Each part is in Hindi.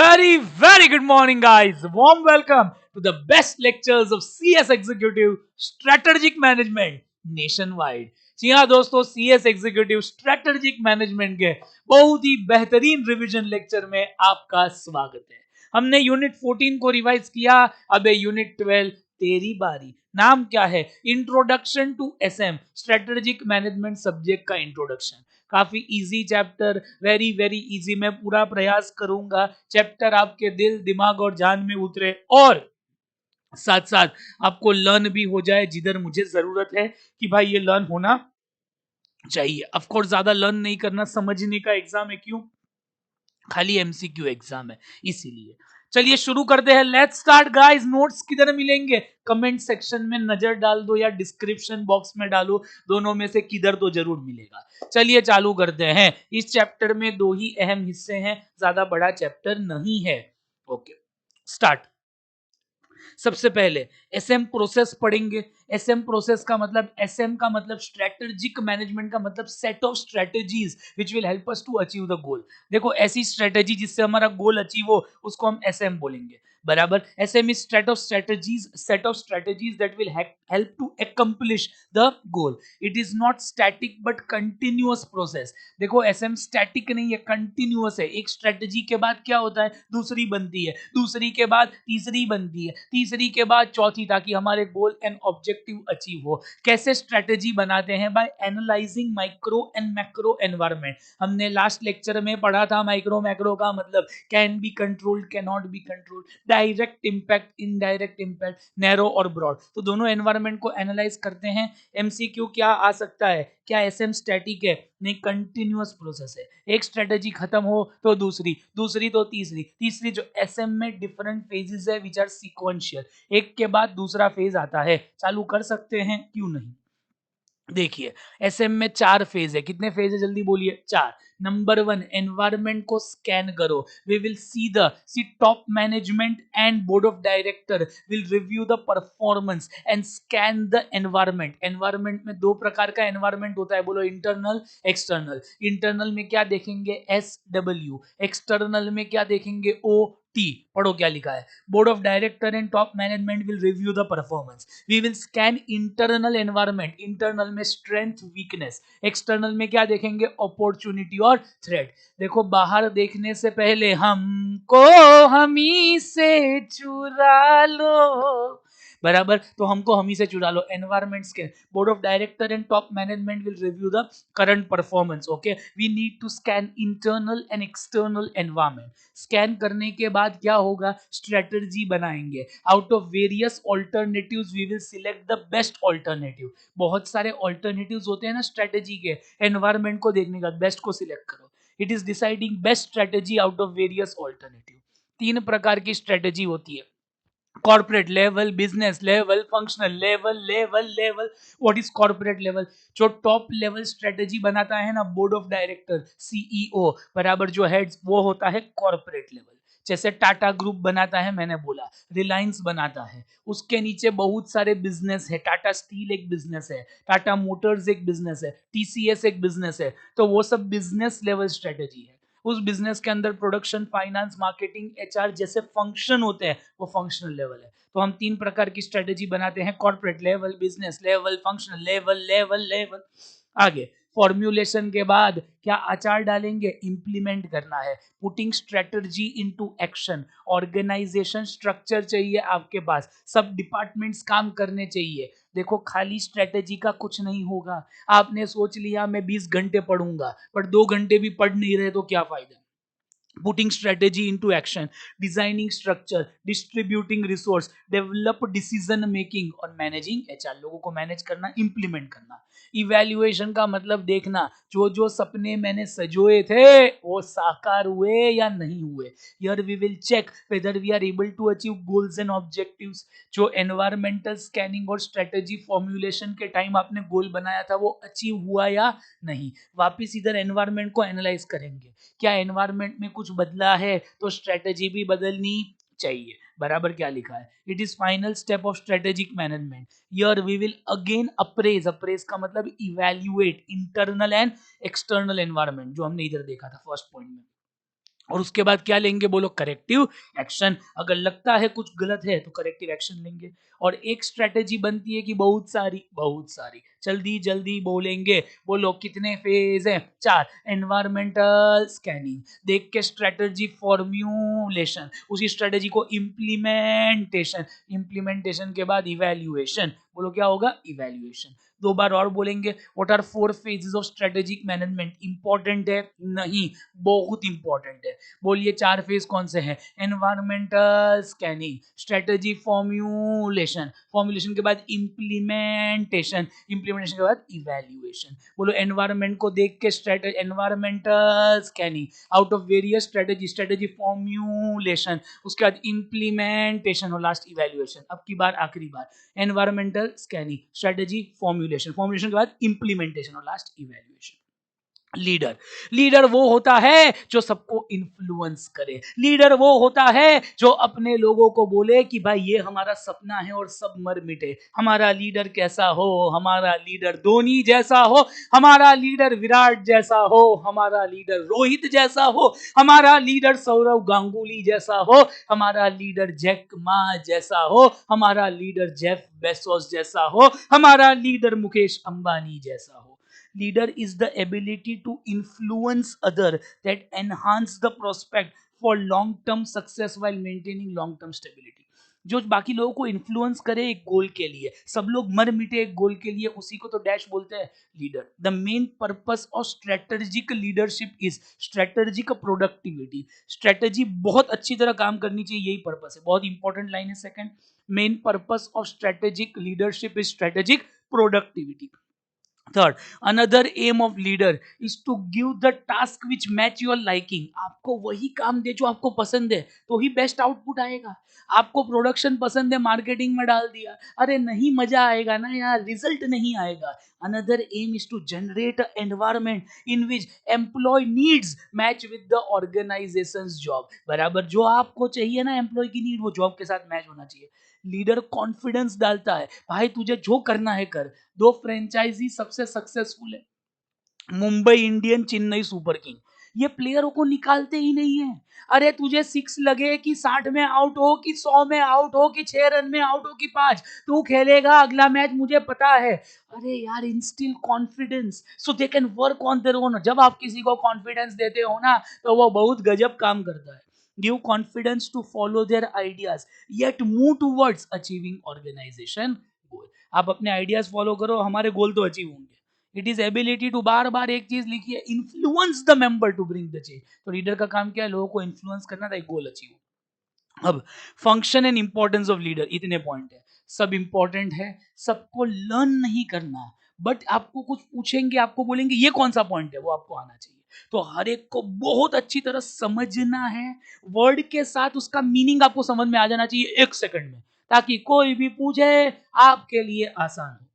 Very good morning, guys. Warm welcome to the best lectures of CS Executive Strategic Management nationwide. जी हाँ दोस्तों, CS एग्जीक्यूटिव स्ट्रेटेजिक मैनेजमेंट के बहुत ही बेहतरीन रिवीजन लेक्चर में आपका स्वागत है। हमने यूनिट 14 को रिवाइज किया, अब यूनिट 12 तेरी बारी। नाम क्या है? Introduction to SM, strategic management subject का इंट्रोडक्शन। काफी इजी चैप्टर, वेरी इजी। मैं पूरा प्रयास करूंगा चैप्टर आपके दिल, दिमाग और जान में उतरे और साथ साथ आपको लर्न भी हो जाए जिधर मुझे जरूरत है कि भाई ये लर्न होना चाहिए। ऑफ कोर्स ज्यादा लर्न नहीं करना, समझने का एग्जाम है, क्यों? खाली एमसीक्यू एग्जाम है, इसीलिए। चलिए शुरू करते हैं। Let's start guys. नोट्स किधर मिलेंगे? कमेंट सेक्शन में नजर डाल दो या डिस्क्रिप्शन बॉक्स में डालो, दोनों में से किधर तो जरूर मिलेगा। चलिए चालू करते हैं। इस चैप्टर में दो ही अहम हिस्से हैं, ज्यादा बड़ा चैप्टर नहीं है। Okay, start. सबसे पहले एसएम प्रोसेस पढ़ेंगे। एसएम प्रोसेस का मतलब, एसएम का मतलब स्ट्रेटेजिक मैनेजमेंट का मतलब set of strategies which will help us to achieve the goal. देखो, ऐसी स्ट्रेटेजी जिससे हमारा गोल अचीव हो उसको हम एसएम बोलेंगे, बराबर। SM is set of strategies that will help to accomplish the goal. It is not static but continuous process. देखो, एसएम स्टैटिक नहीं है, कंटिन्यूअस है। एक स्ट्रेटेजी के बाद क्या होता है? दूसरी बनती है, दूसरी के बाद तीसरी बनती है, तीसरी के बाद चौथी, ताकि हमारे गोल एंड ऑब्जेक्टिव अचीव हो। कैसे स्ट्रेटेजी बनाते हैं? By analysing micro and macro environment. हमने लास्ट लेक्चर में पढ़ा था माइक्रो मैक्रो का मतलब can be controlled, can not be controlled, direct impact, indirect impact, narrow और ब्रॉड। तो दोनों एनवायरनमेंट को एनालाइज करते हैं। एमसीक्यू क्या आ सकता है? क्या एसएम स्टैटिक है? नहीं, कंटिन्यूअस प्रोसेस है। एक स्ट्रेटेजी खत्म हो तो दूसरी, दूसरी तो तीसरी, तीसरी। जो एसएम में डिफरेंट फेजेस है विच आर सीक्वेंशियल, एक के बाद दूसरा फेज आता है। चालू कर सकते हैं, क्यों नहीं? देखिए, एसएम में 4 फेज है। कितने फेज है जल्दी बोलिए? 4। नंबर 1, एनवायरनमेंट को स्कैन करो। We will see top management and board of director will review the performance and scan the environment. Environment में दो प्रकार का एनवायरनमेंट होता है, बोलो। Internal, external. इंटरनल में क्या देखेंगे? SW। एक्सटर्नल में क्या देखेंगे? OT। पढ़ो क्या लिखा है। Board of director and top management will review the performance. We will scan internal environment. Internal में स्ट्रेंथ, वीकनेस। एक्सटर्नल में क्या देखेंगे? अपॉर्चुनिटी और थ्रेट। देखो, बाहर देखने से पहले हमको हमी से चुरा लो, बराबर। तो हमको हमी से चुरा लो। एनवायरमेंट्स के board of director and top management will review the current performance. Okay, we need to scan internal and external environment. Scan करने के बाद क्या होगा? स्ट्रेटजी बनाएंगे। Out of various alternatives we will select the best alternative. बहुत सारे ऑल्टरनेटिव्स होते हैं ना स्ट्रेटजी के, एनवायरमेंट को देखने का बेस्ट को सिलेक्ट करो। It is deciding best strategy out of various alternative. 3 प्रकार की स्ट्रेटजी होती है: corporate level, business level, functional level, level. What is corporate level? जो टॉप लेवल स्ट्रेटेजी बनाता है ना, बोर्ड ऑफ डायरेक्टर, सीईओ, बराबर, जो हेड्स, वो होता है कॉर्पोरेट लेवल। जैसे टाटा ग्रुप बनाता है, मैंने बोला, रिलायंस बनाता है, उसके नीचे बहुत सारे बिजनेस है। टाटा स्टील एक बिजनेस है, टाटा मोटर्स एक बिजनेस है, टीसीएस एक बिजनेस है। तो वो सब बिजनेस लेवल स्ट्रेटेजी है। उस बिजनेस के अंदर प्रोडक्शन, फाइनेंस, मार्केटिंग, एचआर जैसे फंक्शन होते हैं, वो फंक्शनल लेवल है। तो हम 3 प्रकार की स्ट्रेटेजी बनाते हैं: corporate level, business level, functional level, level. आगे फॉर्म्यूलेशन के बाद क्या आचार डालेंगे? इंप्लीमेंट करना है। Putting strategy into action. Organisation structure चाहिए आपके पास, सब डिपार्टमेंट्स काम करने चाहिए। देखो, खाली स्ट्रेटेजी का कुछ नहीं होगा। आपने सोच लिया मैं 20 घंटे पढ़ूंगा, पर 2 घंटे भी पढ़ नहीं रहे तो क्या फायदा? putting strategy into action, designing structure, distributing resource, develop decision making और managing HR। लोगों को मैनेज करना, इंप्लीमेंट करना। इवैल्यूएशन का मतलब देखना, जो जो सपने मैंने सजोए थे वो साकार हुए या नहीं हुए। Here we will check whether we are able to achieve goals and objectives. जो एनवायरमेंटल स्कैनिंग और स्ट्रेटेजी फॉर्मुलेशन के टाइम आपने गोल बनाया था वो अचीव हुआ या नहीं। वापिस इधर एनवायरमेंट को एनालाइज करेंगे, क्या एनवायरमेंट में कुछ बदला है तो स्ट्रेटेजी भी बदलनी चाहिए, बराबर। क्या लिखा है? It is final step of strategic management. Here we will again appraise. Appraise का मतलब evaluate internal and external environment, जो हमने इधर देखा था फर्स्ट पॉइंट में। और उसके बाद क्या लेंगे बोलो, करेक्टिव एक्शन। अगर लगता है कुछ गलत है तो करेक्टिव एक्शन लेंगे। और एक स्ट्रेटेजी बनती है कि बहुत सारी जल्दी जल्दी बोलेंगे। बोलो कितने फेज है, 4। एनवायरमेंटल स्कैनिंग, देख के स्ट्रेटेजी फॉर्म्यूलेशन, उसी स्ट्रेटेजी को इम्प्लीमेंटेशन, इम्प्लीमेंटेशन के बाद इवैल्यूएशन। बोलो क्या होगा, इवैल्यूएशन। 2 बार और बोलेंगे। What are 4 phases of strategic management? Important है? नहीं, बहुत इंपॉर्टेंट है। बोलिए 4 फेज कौन से हैं? Environmental scanning, strategy formulation, formulation के बाद इम्प्लीमेंटेशन, इम्प्लीमेंटेशन के बाद इवैल्यूएशन। बोलो एनवायरमेंट को देख के strategy, environmental scanning, out of various strategy, strategy formulation, उसके बाद इम्प्लीमेंटेशन और लास्ट इवैल्यूएशन। अब की बार आखिरी बार, environmental scanning, strategy formulation, formulation के बाद इम्प्लीमेंटेशन और लास्ट इवैल्यूएशन। लीडर, लीडर वो होता है जो सबको इन्फ्लुएंस करे। लीडर वो होता है जो अपने लोगों को बोले कि भाई ये हमारा सपना है और सब मर मिटे। हमारा लीडर कैसा हो? हमारा लीडर धोनी जैसा हो, हमारा लीडर विराट जैसा हो, हमारा लीडर रोहित जैसा हो, हमारा लीडर सौरव गांगुली जैसा हो, हमारा लीडर जैक मा जैसा हो, हमारा लीडर जेफ बेसोस जैसा हो, हमारा लीडर मुकेश अंबानी जैसा हो। Leader is the ability to influence other that enhance the prospect for long term success while maintaining long term stability. जो बाकी लोगों को इन्फ्लुएंस करे एक गोल के लिए, सब लोग मर मिटे एक गोल के लिए, उसी को तो डैश बोलते हैं leader. The main purpose of strategic leadership is strategic productivity. Strategy बहुत अच्छी तरह काम करनी चाहिए, यही पर्पस है। बहुत इंपॉर्टेंट लाइन है second, main purpose of strategic leadership is strategic productivity. Third, another aim of leader is to give the task which match your liking. आपको वही काम दे जो आपको पसंद है, तो ही बेस्ट आउटपुट आएगा। आपको प्रोडक्शन पसंद है, मार्केटिंग में डाल दिया, अरे नहीं मजा आएगा ना यार, रिजल्ट नहीं आएगा। Another aim is to generate an environment in which employee needs match with the organization's job. बराबर जो आपको चाहिए ना एम्प्लॉय की नीड, वो जॉब के साथ मैच होना चाहिए। लीडर कॉन्फिडेंस डालता है, भाई तुझे जो करना है कर। 2 फ्रेंचाइजी सबसे सक्सेसफुल है, Mumbai Indian, Chennai super king. ये प्लेयरों को निकालते ही नहीं है। अरे तुझे 6 लगे कि 60 में आउट हो, कि 100 में आउट हो, कि 6 रन में आउट हो, कि 5, तू खेलेगा अगला मैच, मुझे पता है। अरे यार, instil confidence so they can work on their own. जब आप किसी को कॉन्फिडेंस देते हो ना, तो वो बहुत गजब काम करता है। Give confidence to follow their ideas yet move towards achieving organisation goal. आप अपने आइडियाज फॉलो करो, हमारे गोल तो अचीव होंगे। इट इज एबिलिटी टू, बार बार एक चीज लिखी है, influence the member to bring the change. तो लीडर का काम क्या है? लोगों को इन्फ्लुएंस करना था, एक गोल अचीव। अब function and importance of leader, इतने पॉइंट है, सब इंपॉर्टेंट है, सबको लर्न नहीं करना। बट आपको कुछ पूछेंगे, आपको बोलेंगे ये कौन सा पॉइंट है, वो आपको आना चाहिए। तो हर एक को बहुत अच्छी तरह समझना है, वर्ड के साथ उसका मीनिंग आपको समझ में आ जाना चाहिए 1 सेकंड में, ताकि कोई भी पूछे आपके लिए आसान हो।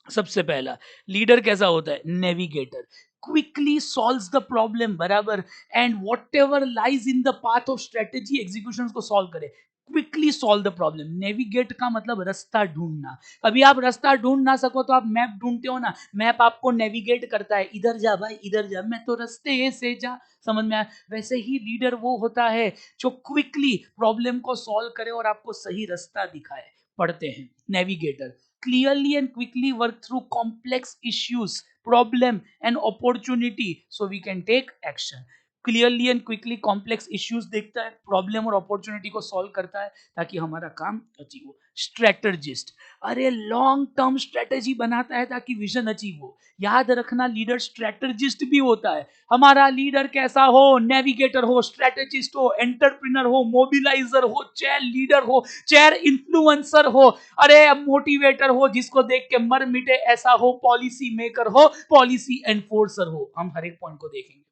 सबसे पहला, लीडर कैसा होता है? Navigator, quickly solves the problem, बराबर, and whatever lies in the path of strategy execution को सॉल्व करे। Quickly solve the problem. Navigate का मतलब रास्ता ढूंढना। कभी आप रास्ता ढूंढ ना सको तो आप मैप ढूंढते हो ना, मैप आपको नेविगेट करता है, इधर जा भाई इधर जा, मैं तो रास्ते से जा, समझ में आया? वैसे ही लीडर वो होता है जो क्विकली प्रॉब्लम को सॉल्व करे और आपको सही रास्ता दिखाए। पढ़ते हैं, navigator clearly and quickly work through complex issues, problem and opportunity so we can take action. Clearly and quickly complex issues देखता है, प्रॉब्लम और अपॉर्चुनिटी को सॉल्व करता है ताकि हमारा काम अचीव हो। स्ट्रेटजिस्ट, अरे लॉन्ग टर्म स्ट्रेटेजी बनाता है ताकि विजन अचीव हो। याद रखना, लीडर स्ट्रेटजिस्ट भी होता है। हमारा लीडर कैसा हो? नेविगेटर हो, स्ट्रेटेजिस्ट हो, एंटरप्रेन्योर हो, मोबिलाइजर हो, चेयर लीडर हो, चेयर इन्फ्लुएंसर हो, अरे मोटिवेटर हो, जिसको देख के मर मिटे ऐसा हो, पॉलिसी मेकर हो, पॉलिसी एनफोर्सर हो। हम हर एक पॉइंट को देखेंगे।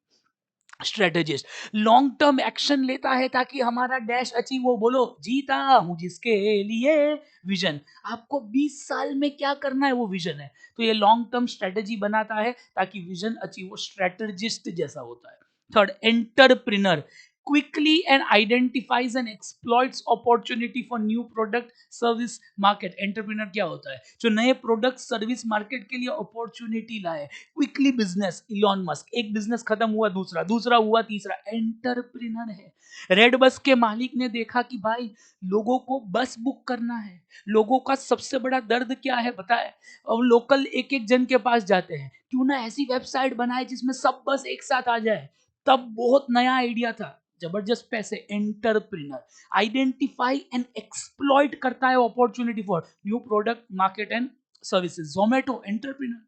स्ट्रेटेजिस्ट लॉन्ग टर्म एक्शन लेता है ताकि हमारा डैश अचीव हो। बोलो, जीता हूं जिसके लिए विजन। आपको 20 साल में क्या करना है, वो विजन है। तो ये लॉन्ग टर्म स्ट्रेटेजी बनाता है ताकि विजन अचीव हो। स्ट्रेटेजिस्ट जैसा होता है। Third, entrepreneur, quickly and identifies and exploits opportunity for new product service market. Entrepreneur क्या होता है? जो नए प्रोडक्ट सर्विस मार्केट के लिए अपॉर्चुनिटी लाए. Quickly business. इलॉन मस्क, एक बिजनेस खत्म हुआ, दूसरा, दूसरा हुआ तीसरा. एंटरप्रेन्योर है. रेड बस के मालिक ने देखा कि भाई लोगों को बस बुक करना है. लोगों का सबसे बड़ा दर्द क्या है बताए? और लोकल एक एक जन के पास जाते हैं. क्यों ना ऐसी वेबसाइट बनाए जिसमें सब बस एक साथ आ जाए. तब बहुत नया आइडिया था. जबरदस्त पैसे. एंटरप्रेन्योर आइडेंटिफाई एंड एक्सप्लॉइट करता है opportunity for new product market and services. Zomato entrepreneur.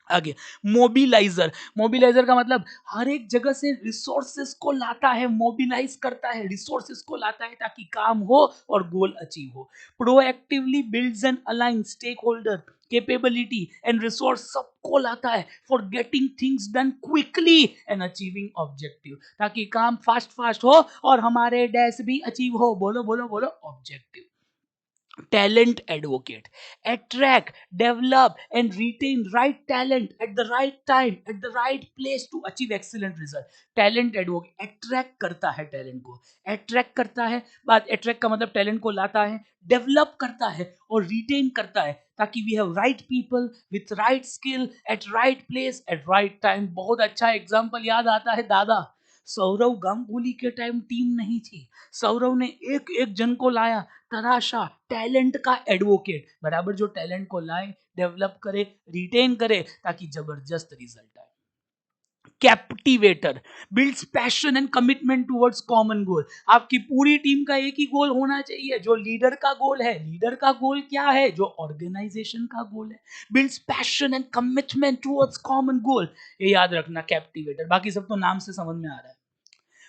आगे मोबिलाइजर. मोबिलाइजर का मतलब हर एक जगह से रिसोर्सेस को लाता है, मोबिलाइज करता है, रिसोर्सेस को लाता है ताकि काम हो और गोल अचीव हो. Proactively builds and align stakeholder, capability and resource सबको लाता है for getting things done quickly and achieving objective. ताकि काम फास्ट फास्ट हो और हमारे डैश भी अचीव हो. बोलो बोलो बोलो. Objective. Talent advocate. Attract, develop and retain right talent at the right time, at the right place to achieve excellent result. Talent advocate attract करता है talent को. Attract करता है. बात attract का मतलब talent को लाता है, develop करता है और retain करता है ताकि we have right people with right skill at right place at right time. बहुत अच्छा एग्जाम्पल याद आता है दादा. सौरव गांगुली के टाइम टीम नहीं थी. सौरव ने एक एक जन को लाया, तराशा. टैलेंट का एडवोकेट. बराबर जो टैलेंट को लाए, डेवलप करे, रिटेन करे ताकि जबरदस्त रिजल्ट आए. Captivator builds passion and commitment towards common goal. आपकी पूरी टीम का एक ही गोल होना चाहिए जो लीडर का गोल है. लीडर का गोल क्या है? जो ऑर्गेनाइजेशन का गोल है. Builds passion and commitment towards common गोल. ये याद रखना कैप्टिवेटर. बाकी सब तो नाम से समझ में आ रहा है.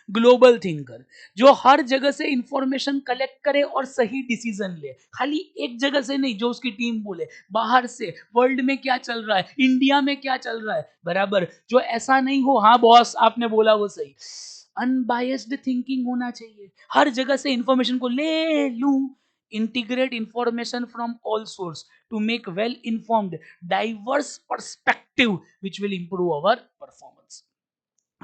ग्लोबल थिंकर जो हर जगह से इंफॉर्मेशन कलेक्ट करे और सही डिसीजन ले. खाली एक जगह से नहीं जो उसकी टीम बोले, बाहर से वर्ल्ड में क्या चल रहा है, इंडिया में क्या चल रहा है. बराबर. जो ऐसा नहीं हो हाँ बॉस आपने बोला वो सही. अनबायस्ड थिंकिंग होना चाहिए. हर जगह से इंफॉर्मेशन को ले लूं. Integrate information from all source to make well informed diverse perspective which will improve our performance.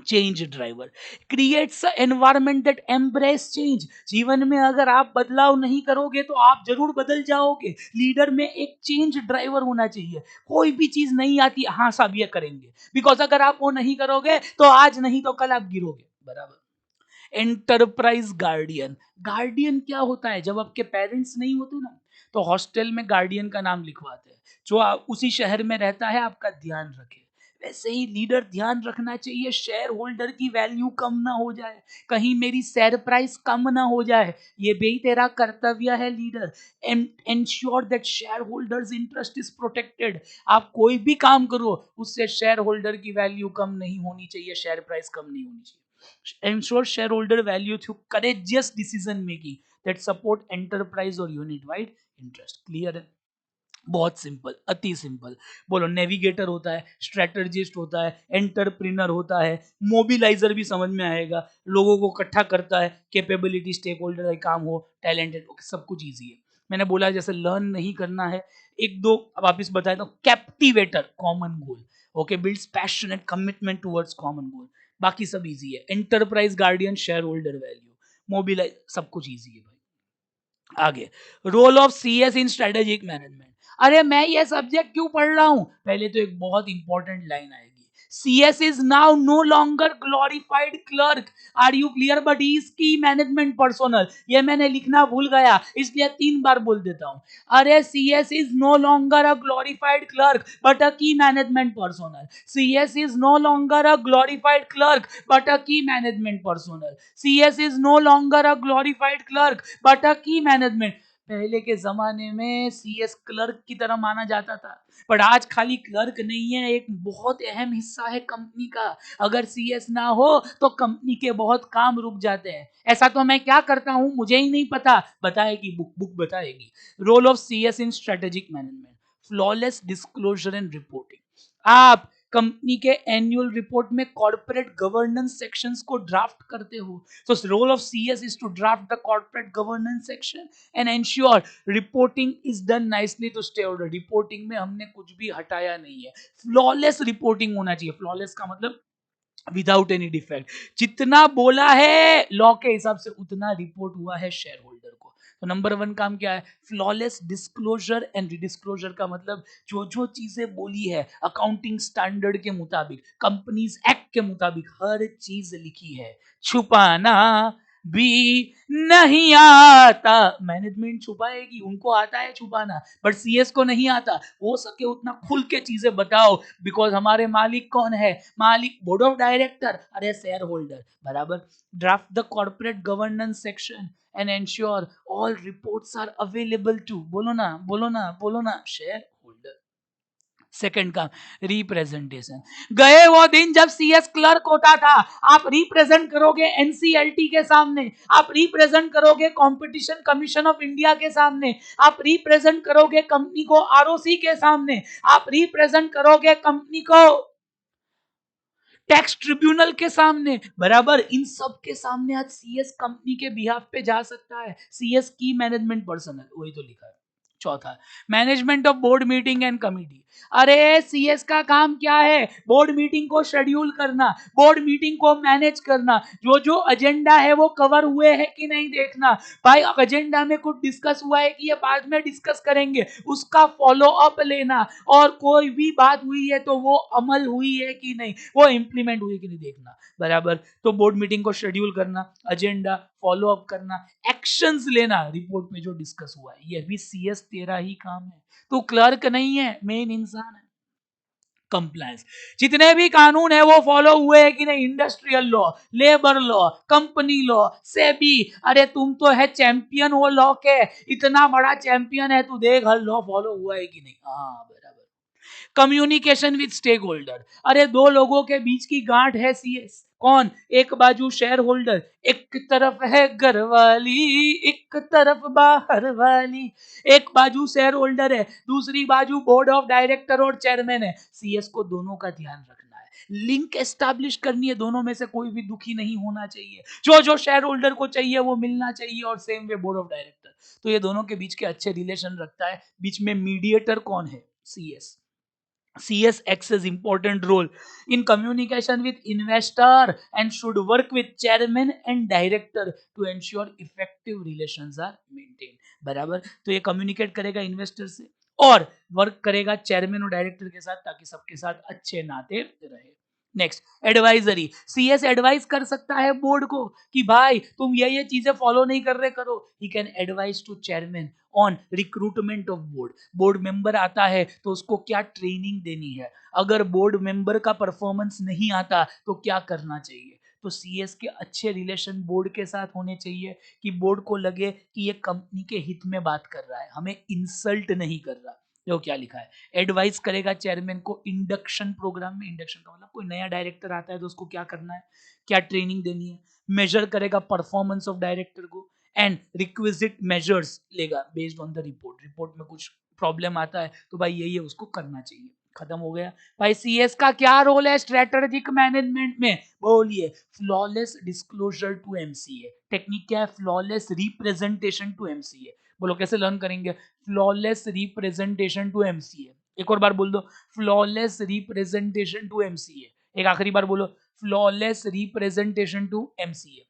Change driver creates environment that embrace change. जीवन में अगर आप बदलाव नहीं करोगे तो आप जरूर बदल जाओगे. लीडर में एक चेंज ड्राइवर होना चाहिए. कोई भी चीज नहीं आती, हाँ साहब ये करेंगे, बिकॉज अगर आप वो नहीं करोगे तो आज नहीं तो कल आप गिरोगे. बराबर. Enterprise guardian. गार्डियन क्या होता है? जब आपके पेरेंट्स नहीं होते ना तो हॉस्टल में गार्डियन का नाम लिखवाते हैं जो उसी शहर में रहता है, आपका ध्यान रखे. वैसे ही लीडर ध्यान रखना चाहिए शेयर होल्डर की वैल्यू कम ना हो जाए, कहीं मेरी शेयर प्राइस कम ना हो जाए. ये भी तेरा कर्तव्य है leader. Ensure that share holders interest is protected. आप कोई भी काम करो उससे शेयर होल्डर की वैल्यू कम नहीं होनी चाहिए, शेयर प्राइस कम नहीं होनी चाहिए. Ensure shareholder value through courageous decision making that support enterprise or unit wide interest. Clear है? बहुत सिंपल, अति सिंपल. बोलो. नेविगेटर होता है, स्ट्रेटजिस्ट होता है, एंटरप्रेन्योर होता है, मोबिलाइजर भी समझ में आएगा, लोगों को इकट्ठा करता है, कैपेबिलिटी स्टेक होल्डर का काम हो, टैलेंटेड. सब कुछ ईजी है. मैंने बोला जैसे लर्न नहीं करना है, एक दो वापिस बताया तो captivator common goal. Okay. Builds passion and commitment towards common goal. बाकी सब इजी है. Enterprise guardian, shareholder value, mobilise, सब कुछ इजी है भाई. आगे role of CS in strategic management. अरे मैं ये सब्जेक्ट क्यों पढ़ रहा हूं? पहले तो एक बहुत इंपॉर्टेंट लाइन आएगी. CS is now no longer glorified clerk. Are you clear? But he is key management personnel. ये मैंने लिखना भूल गया इसलिए 3 बार बोल देता हूं. अरे CS is no longer a glorified clerk but a key management personnel. CS is no longer a glorified clerk but a key management personnel. CS is no longer a glorified clerk but a key management. पहले के जमाने में CS क्लर्क की तरह माना जाता था, पर आज खाली क्लर्क नहीं है, एक बहुत अहम हिस्सा है कंपनी का. अगर CS ना हो तो कंपनी के बहुत काम रुक जाते हैं. ऐसा तो मैं क्या करता हूं मुझे ही नहीं पता, बताएगी बुक बताएगी. Role of CS in strategic management. Flawless disclosure and reporting. आप कंपनी के एनुअल रिपोर्ट में कॉर्पोरेट गवर्नेंस सेक्शंस को ड्राफ्ट करते हो. तो role of CS is to draft the corporate governance section and ensure reporting is done nicely to stay order. Reporting में हमने कुछ भी हटाया नहीं है. फ्लॉलेस रिपोर्टिंग होना चाहिए. फ्लॉलेस का मतलब विदाउट एनी डिफेक्ट। जितना बोला है लॉ के हिसाब से उतना रिपोर्ट हुआ है शेयर होल्डर को। तो नंबर वन काम क्या है? फ्लॉलेस डिस्क्लोजर एंड रिडिस्क्लोजर का मतलब जो जो चीजें बोली है अकाउंटिंग स्टैंडर्ड के मुताबिक, कंपनीज एक्ट के मुताबिक हर चीज लिखी है। छुपाना भी नहीं आता। मैनेजमेंट छुपाएगी, उनको आता है छुपाना, बट सीएस को नहीं आता। हो सके उतना खुल के चीजें बताओ, बिकॉज हमारे मालिक कौन है? मालिक बोर्ड ऑफ डायरेक्टर, अरे शेयर होल्डर, बराबर। Draft the corporate governance section and ensure all reports are available to, बोलो ना बोलो ना बोलो ना, शेयर होल्डर। सेकंड काम, रिप्रेजेंटेशन। गए वो दिन जब सीएस क्लर्क होता था। आप रिप्रेजेंट करोगे एनसीएलटी के सामने, आप रिप्रेजेंट करोगे कंपटीशन कमीशन ऑफ इंडिया के सामने, आप रिप्रेजेंट करोगे कंपनी को आरओसी के सामने, आप रिप्रेजेंट करोगे कंपनी को टैक्स ट्रिब्यूनल के सामने, बराबर। इन सब के सामने आज सीएस कंपनी के बिहाफ पे जा सकता है। सीएस की मैनेजमेंट पर्सनल, वही तो लिखा है। चौथा, management of board meeting and committee. अरे सीएस का काम क्या है? बोर्ड मीटिंग को शेड्यूल करना, बोर्ड मीटिंग को मैनेज करना, जो जो एजेंडा है वो कवर हुए हैं कि नहीं देखना। भाई एजेंडा में कुछ डिस्कस हुआ है कि ये बाद में डिस्कस करेंगे, उसका फॉलो अप लेना, और कोई भी बात हुई है तो वो अमल हुई है कि नहीं, वो इंप्लीमेंट हुई कि नहीं देखना, बराबर। तो बोर्ड मीटिंग को शेड्यूल करना, एजेंडा फॉलो अप करना, एक्शंस लेना रिपोर्ट में जो डिस्कस हुआ है, ये भी सीएस तेरा ही काम है। तो क्लर्क नहीं है, मेन इंसान है। कंप्लायंस, जितने भी कानून है वो फॉलो हुए हैं कि नहीं? Industrial law, labour law, company law, SEBI, अरे तुम तो है चैंपियन वो लॉ के, इतना बड़ा चैंपियन है, तू देख हर लॉ फॉलो हुआ है कि नहीं। हाँ बराबर। कम्युनिकेशन विद स्टेक होल्डर, अरे दो लोगों के बीच की गांठ है सीएस। कौन? एक बाजू शेयर होल्डर, एक तरफ है घर वाली, एक तरफ बाहर वाली। एक बाजू शेयर होल्डर है, दूसरी बाजू बोर्ड ऑफ डायरेक्टर और चेयरमैन है। सीएस को दोनों का ध्यान रखना है, लिंक एस्टैब्लिश करनी है, दोनों में से कोई भी दुखी नहीं होना चाहिए। जो जो शेयर होल्डर को चाहिए वो मिलना चाहिए, और same way board of director. तो ये दोनों के बीच के अच्छे रिलेशन रखता है। बीच में मीडिएटर कौन है? CS. CS acts as important role in communication with investor and should work with chairman and director to ensure effective relations are maintained, बराबर। तो ये कम्युनिकेट करेगा इन्वेस्टर से और वर्क करेगा चेयरमैन और डायरेक्टर के साथ, ताकि सबके साथ अच्छे नाते रहे। Next, advisory. सीएस एडवाइस कर सकता है बोर्ड को कि भाई तुम ये चीजें फॉलो नहीं कर रहे, करो। He can advise to chairman on recruitment of board. Board member आता है तो उसको क्या ट्रेनिंग देनी है, अगर बोर्ड मेंबर का परफॉर्मेंस नहीं आता तो क्या करना चाहिए। तो सीएस के अच्छे रिलेशन बोर्ड के साथ होने चाहिए कि बोर्ड को लगे कि ये कंपनी के हित में बात कर रहा है, हमें इंसल्ट नहीं कर रहा। देखो क्या लिखा है, एडवाइस करेगा चेयरमैन को इंडक्शन प्रोग्राम में। इंडक्शन का मतलब कोई नया डायरेक्टर आता है तो उसको क्या करना है, क्या ट्रेनिंग देनी है। मेजर करेगा परफॉर्मेंस ऑफ डायरेक्टर को एंड रिक्विजिट मेजर्स लेगा based on the report. Report में कुछ प्रॉब्लम आता है तो भाई यही है, उसको करना चाहिए। खत्म हो गया। भाई सीएस का क्या रोल है स्ट्रेटेजिक मैनेजमेंट में? बोलिए, flawless disclosure to MCA. Technique क्या है? Flawless representation to MCA. बोलो कैसे लर्न करेंगे? Flawless representation to MCA. एक और बार बोल दो, फ्लॉलेस रिप्रेजेंटेशन टू एमसीए। एक आखिरी बार बोलो, flawless representation to MCA.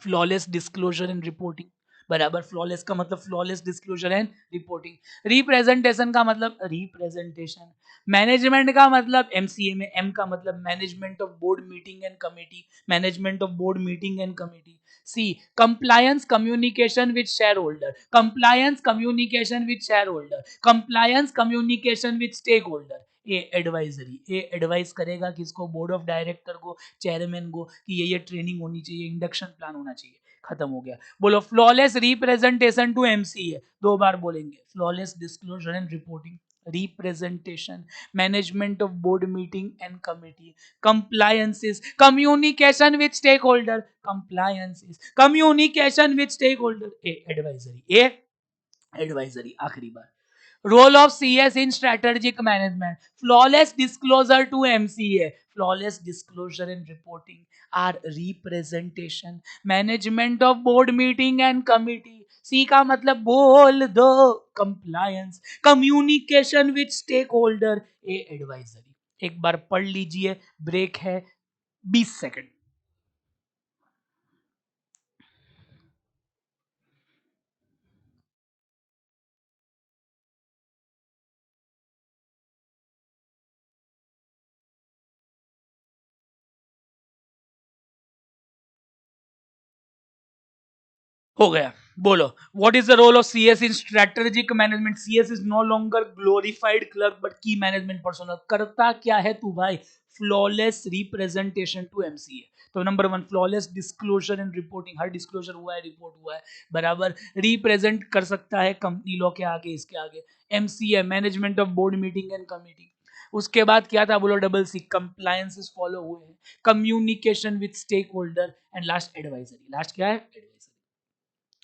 Flawless disclosure and reporting, बराबर। फ्लॉलेस का मतलब flawless disclosure and reporting. Representation का मतलब रिप्रेजेंटेशन। मैनेजमेंट का मतलब एमसीए में एम का मतलब management of board meeting and committee, management of board meeting and committee. C, compliance communication with share holder, compliance communication with share holder, compliance communication with stake holder. A advisory, A advice करेगा किसको? बोर्ड ऑफ डायरेक्टर को, चेयरमैन को, कि ये ट्रेनिंग होनी चाहिए, इंडक्शन प्लान होना चाहिए। खत्म हो गया। बोलो, फ्लॉलेस रिप्रेजेंटेशन टू एमसीए। दो बार बोलेंगे, flawless disclosure and reporting, representation, management of board meeting and committee, compliances, communication with stakeholder, compliances, communication with stakeholder। A advisory, a advisory. आखिरी बार, role of CS in strategic management, flawless disclosure to MCA, flawless disclosure and reporting R representation, management of board meeting and committee. C का मतलब बोल दो, compliance, communication with stake holder, A advisory. एक बार पढ़ लीजिए, ब्रेक है, 20 सेकंड। हो गया। बोलो, what is the role of CS in strategic management? CS is no longer glorified clerk but key management personnel. करता क्या है तू भाई? Flawless representation to MCA. तो number one, flawless disclosure and reporting. हर डिस्क्लोजर हुआ है, रिपोर्ट हुआ है, बराबर। रिप्रेजेंट कर सकता है कंपनी लॉ के आगे, इसके आगे। MCA, management of board meeting and committee. उसके बाद क्या था बोलो? डबल सी, कंप्लायंसेस फॉलो हुए हैं, communication with stake holder, and last advisory. Last क्या है? एडवाइजरी।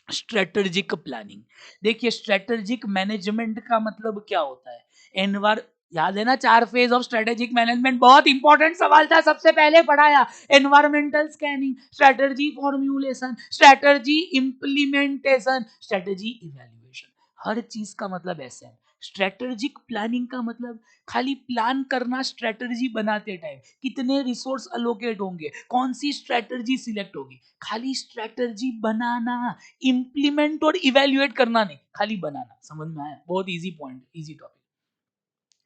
Strategic planning. देखिए, स्ट्रेटेजिक मैनेजमेंट का मतलब क्या होता है? एनवार याद है ना, 4 फेज ऑफ स्ट्रेटेजिक मैनेजमेंट। बहुत इंपॉर्टेंट सवाल था, सबसे पहले पढ़ाया। Environmental scanning, strategy formulation, strategy implementation, strategy evaluation. हर चीज का मतलब ऐसे है। स्ट्रेटेजिक प्लानिंग का मतलब खाली प्लान करना, स्ट्रेटजी बनाते टाइम कितने रिसोर्स अलोकेट होंगे, कौन सी स्ट्रेटजी सिलेक्ट होगी, खाली स्ट्रेटजी बनाना। इंप्लीमेंट और इवेल्युएट करना नहीं, खाली बनाना। समझ में आया? बहुत easy point, easy topic.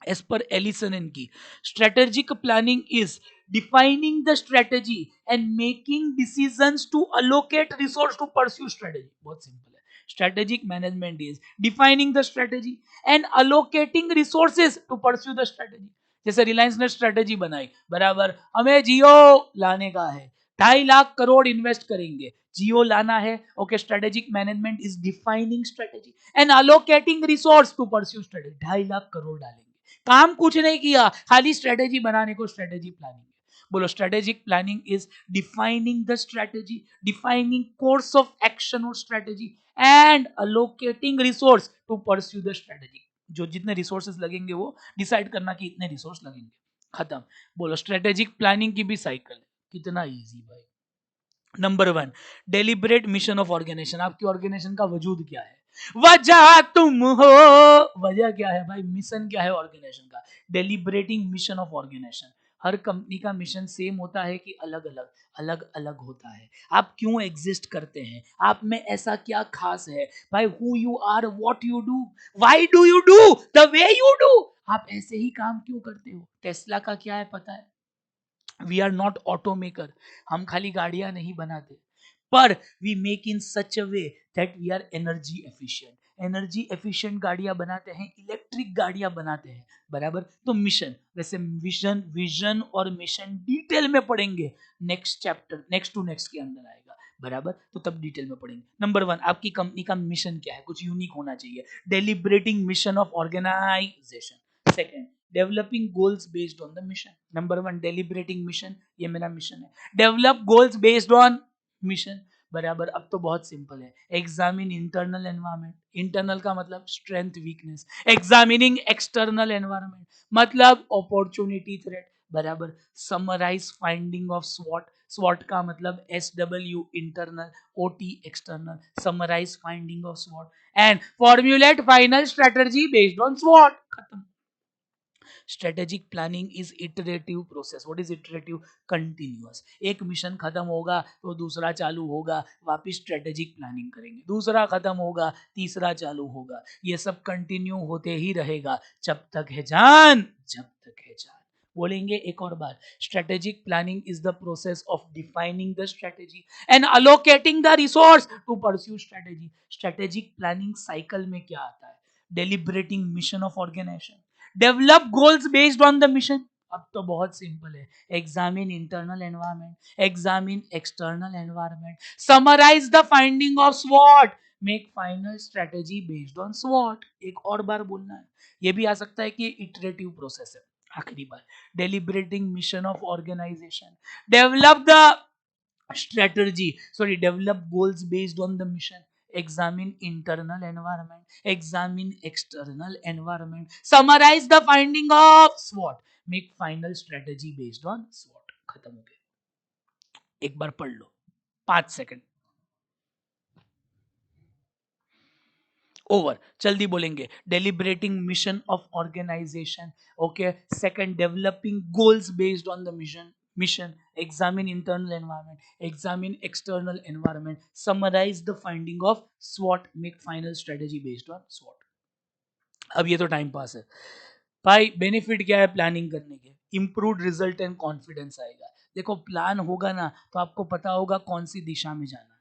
As per Ellison and Key, strategic planning is defining the strategy and making decisions to allocate resource to pursue strategy. बहुत सिंपल है। Strategic management is defining the strategy and allocating resources to pursue the strategy. जैसे रिलायंस ने स्ट्रेटेजी बनाई, बराबर, हमें जियो लाने का है, 2.5 लाख करोड़ इन्वेस्ट करेंगे, जियो लाना है। Okay, strategic management is defining strategy and allocating resource to pursue strategy. 2.5 lakh crore डालेंगे, काम कुछ नहीं किया, खाली स्ट्रेटेजी बनाने को स्ट्रेटेजी प्लानिंग है। बोलो, strategic planning is defining the strategy, defining course of action और strategy, and allocating resource to pursue the strategy. जो जितने रिसोर्सेज लगेंगे वो डिसाइड करना कि इतने रिसोर्स लगेंगे, खत्म। बोलो, स्ट्रेटेजिक प्लानिंग की भी साइकिल है। कितना इजी भाई। Number one, deliberate mission of organisation. आपकी ऑर्गेनाइजेशन का वजूद क्या है? वजह तुम हो। वजह क्या है भाई? मिशन क्या है ऑर्गेनाइजेशन का? Deliberating mission of organisation. हर कंपनी का मिशन सेम होता है कि अलग अलग? अलग अलग होता है। आप क्यों एग्जिस्ट करते हैं, आप में ऐसा क्या खास है भाई? Who you are, what you do, why do you do the way you do. आप ऐसे ही काम क्यों करते हो? टेस्ला का क्या है पता है? We are not auto maker. हम खाली गाड़ियां नहीं बनाते, पर we make in such a way that we are energy efficient. Energy efficient गाड़ियां बनाते हैं, इलेक्ट्रिक गाड़ियां बनाते हैं, बराबर। तो मिशन, वैसे विजन, विजन और मिशन डिटेल में पढ़ेंगे next chapter, next to next के अंदर आएगा, बराबर। तो तब डिटेल में पढ़ेंगे। नंबर वन, आपकी कंपनी का मिशन क्या है? कुछ यूनिक होना चाहिए। Deliberating mission of organisation. Second, developing goals based on the mission. Number one, deliberating mission, ये मेरा मिशन है। Develop goals based on mission, बराबर। अब तो बहुत सिंपल है। Examine internal environment. इंटरनल का मतलब strength weakness. Examining external environment मतलब अपॉर्चुनिटी थ्रेट, बराबर। Summarise finding of स्वॉट। स्वॉट का मतलब SW internal, OT external. Summarise finding of स्वॉट and formulate final strategy based on स्वॉट। खत्म। Strategic planning is iterative process. What is iterative? Continuous. एक मिशन खत्म होगा तो दूसरा चालू होगा, वापिस स्ट्रेटेजिक प्लानिंग करेंगे, दूसरा खत्म होगा, तीसरा चालू होगा। ये सब कंटिन्यू होते ही रहेगा जब तक है जान, जब तक है जान। बोलेंगे एक और बार, strategic planning is the process of defining the strategy and allocating the resource to pursue strategy. Strategic planning cycle में क्या आता है? डेलिब्रेटिंग mission of organisation, develop goals based on the mission. अब तो बहुत सिंपल है। Examine internal environment, examine external environment, summarise the finding of स्वॉट, make final strategy based on स्वॉट। एक और बार बोलना है, ये भी आ सकता है कि इटरेटिव प्रोसेस है। आखिरी बार, deliberating mission of organisation, develop the strategy, sorry, develop goals based on the mission, examine internal environment, examine external environment, summarize the finding of SWOT, make final strategy based on SWOT। खत्म हो गया। एक बार पढ़ लो, 5 सेकंड। ओवर। जल्दी बोलेंगे, deliberating mission of organisation, okay. Second, developing goals based on the mission, Mission: examine internal environment, examine external environment, summarize the finding of SWOT, make final strategy based on SWOT. अब ये तो टाइम पास है भाई, बेनिफिट क्या है प्लानिंग करने के? इम्प्रूव्ड रिजल्ट एंड कॉन्फिडेंस आएगा। देखो प्लान होगा ना तो आपको पता होगा कौन सी दिशा में जाना है।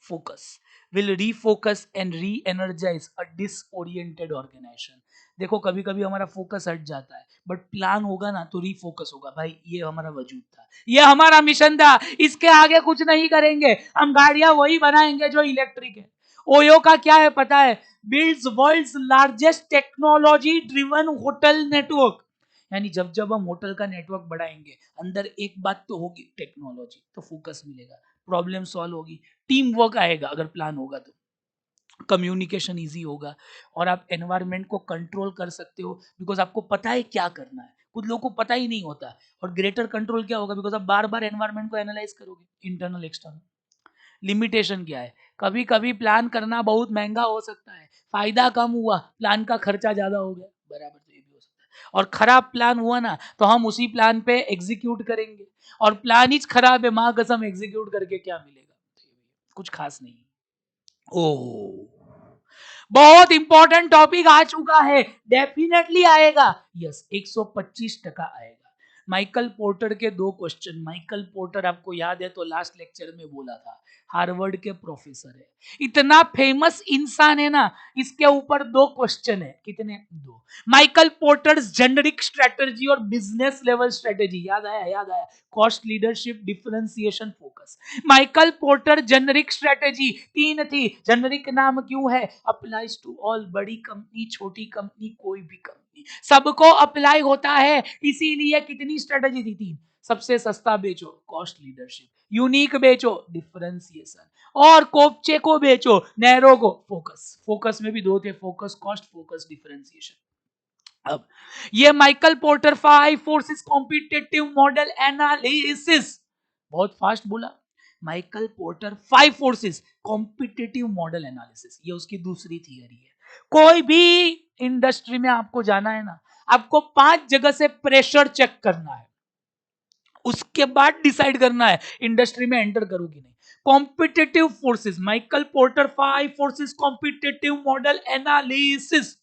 Focus will refocus and re energise a disoriented organisation. देखो कभी कभी हमारा फोकस हट जाता है, बट प्लान होगा ना तो रीफोकस होगा। भाई ये हमारा वजूद था, ये हमारा मिशन था, इसके आगे कुछ नहीं करेंगे, हम गाड़ियां वही बनाएंगे जो इलेक्ट्रिक है। ओयो का क्या है पता है? Builds world's largest technology driven hotel network. यानी जब जब हम होटल का नेटवर्क बढ़ाएंगे, अंदर एक बात तो होगी, टेक्नोलॉजी, तो फोकस मिलेगा, प्रॉब्लम सॉल्व होगी, टीम वर्क आएगा अगर प्लान होगा तो, कम्युनिकेशन इजी होगा, और आप एनवायरनमेंट को कंट्रोल कर सकते हो बिकॉज आपको पता है क्या करना है। कुछ लोगों को पता ही नहीं होता। और ग्रेटर कंट्रोल क्या होगा? बिकॉज आप बार बार एनवायरनमेंट को एनालाइज करोगे, इंटरनल एक्सटर्नल। लिमिटेशन क्या है? कभी कभी प्लान करना बहुत महंगा हो सकता है, फायदा कम हुआ, प्लान का खर्चा ज्यादा हो गया, बराबर, तो ये भी हो सकता है। और खराब प्लान हुआ ना तो हम उसी प्लान पे एग्जीक्यूट करेंगे, और प्लान ही खराब है, मां कसम एग्जीक्यूट करके क्या मिलेगा? कुछ खास नहीं। ओह, बहुत इंपॉर्टेंट टॉपिक आ चुका है, डेफिनेटली आएगा, यस 125% आएगा। माइकल पोर्टर के 2 क्वेश्चन। माइकल पोर्टर आपको याद है तो लास्ट लेक्चर में बोला था, हार्वर्ड के प्रोफेसर है, इतना फेमस इंसान है ना, इसके ऊपर 2 क्वेश्चन है। कितने? 2। माइकल पोर्टर्स जेनरिक स्ट्रेटजी और बिजनेस लेवल स्ट्रेटजी, याद आया? याद आया? Cost, leadership, differentiation, focus. Michael porter generic strategy 3 थी। जेनरिक नाम क्यों है? अप्लाइज टू ऑल, बड़ी कंपनी, छोटी कंपनी, कोई भी कंपनी, सबको अप्लाई होता है। इसीलिए कितनी स्ट्रेटेजी थी? 3। सबसे सस्ता बेचो, कॉस्ट लीडरशिप, यूनिक बेचो, डिफरेंशिएशन, और कोपचे को बेचो, नैरो को, फोकस। फोकस में भी 2 थे, फोकस कॉस्ट, फोकस डिफरेंशिएशन। अब ये Michael Porter 5 forces competitive model analysis, बहुत फास्ट बोला। Michael Porter 5 forces competitive model analysis, ये उसकी दूसरी थियरी है। कोई भी इंडस्ट्री में आपको जाना है ना, आपको 5 जगह से प्रेशर चेक करना है, उसके बाद डिसाइड करना है इंडस्ट्री में एंटर करूं कि नहीं। Competitive forces, Michael Porter 5 forces competitive model analysis.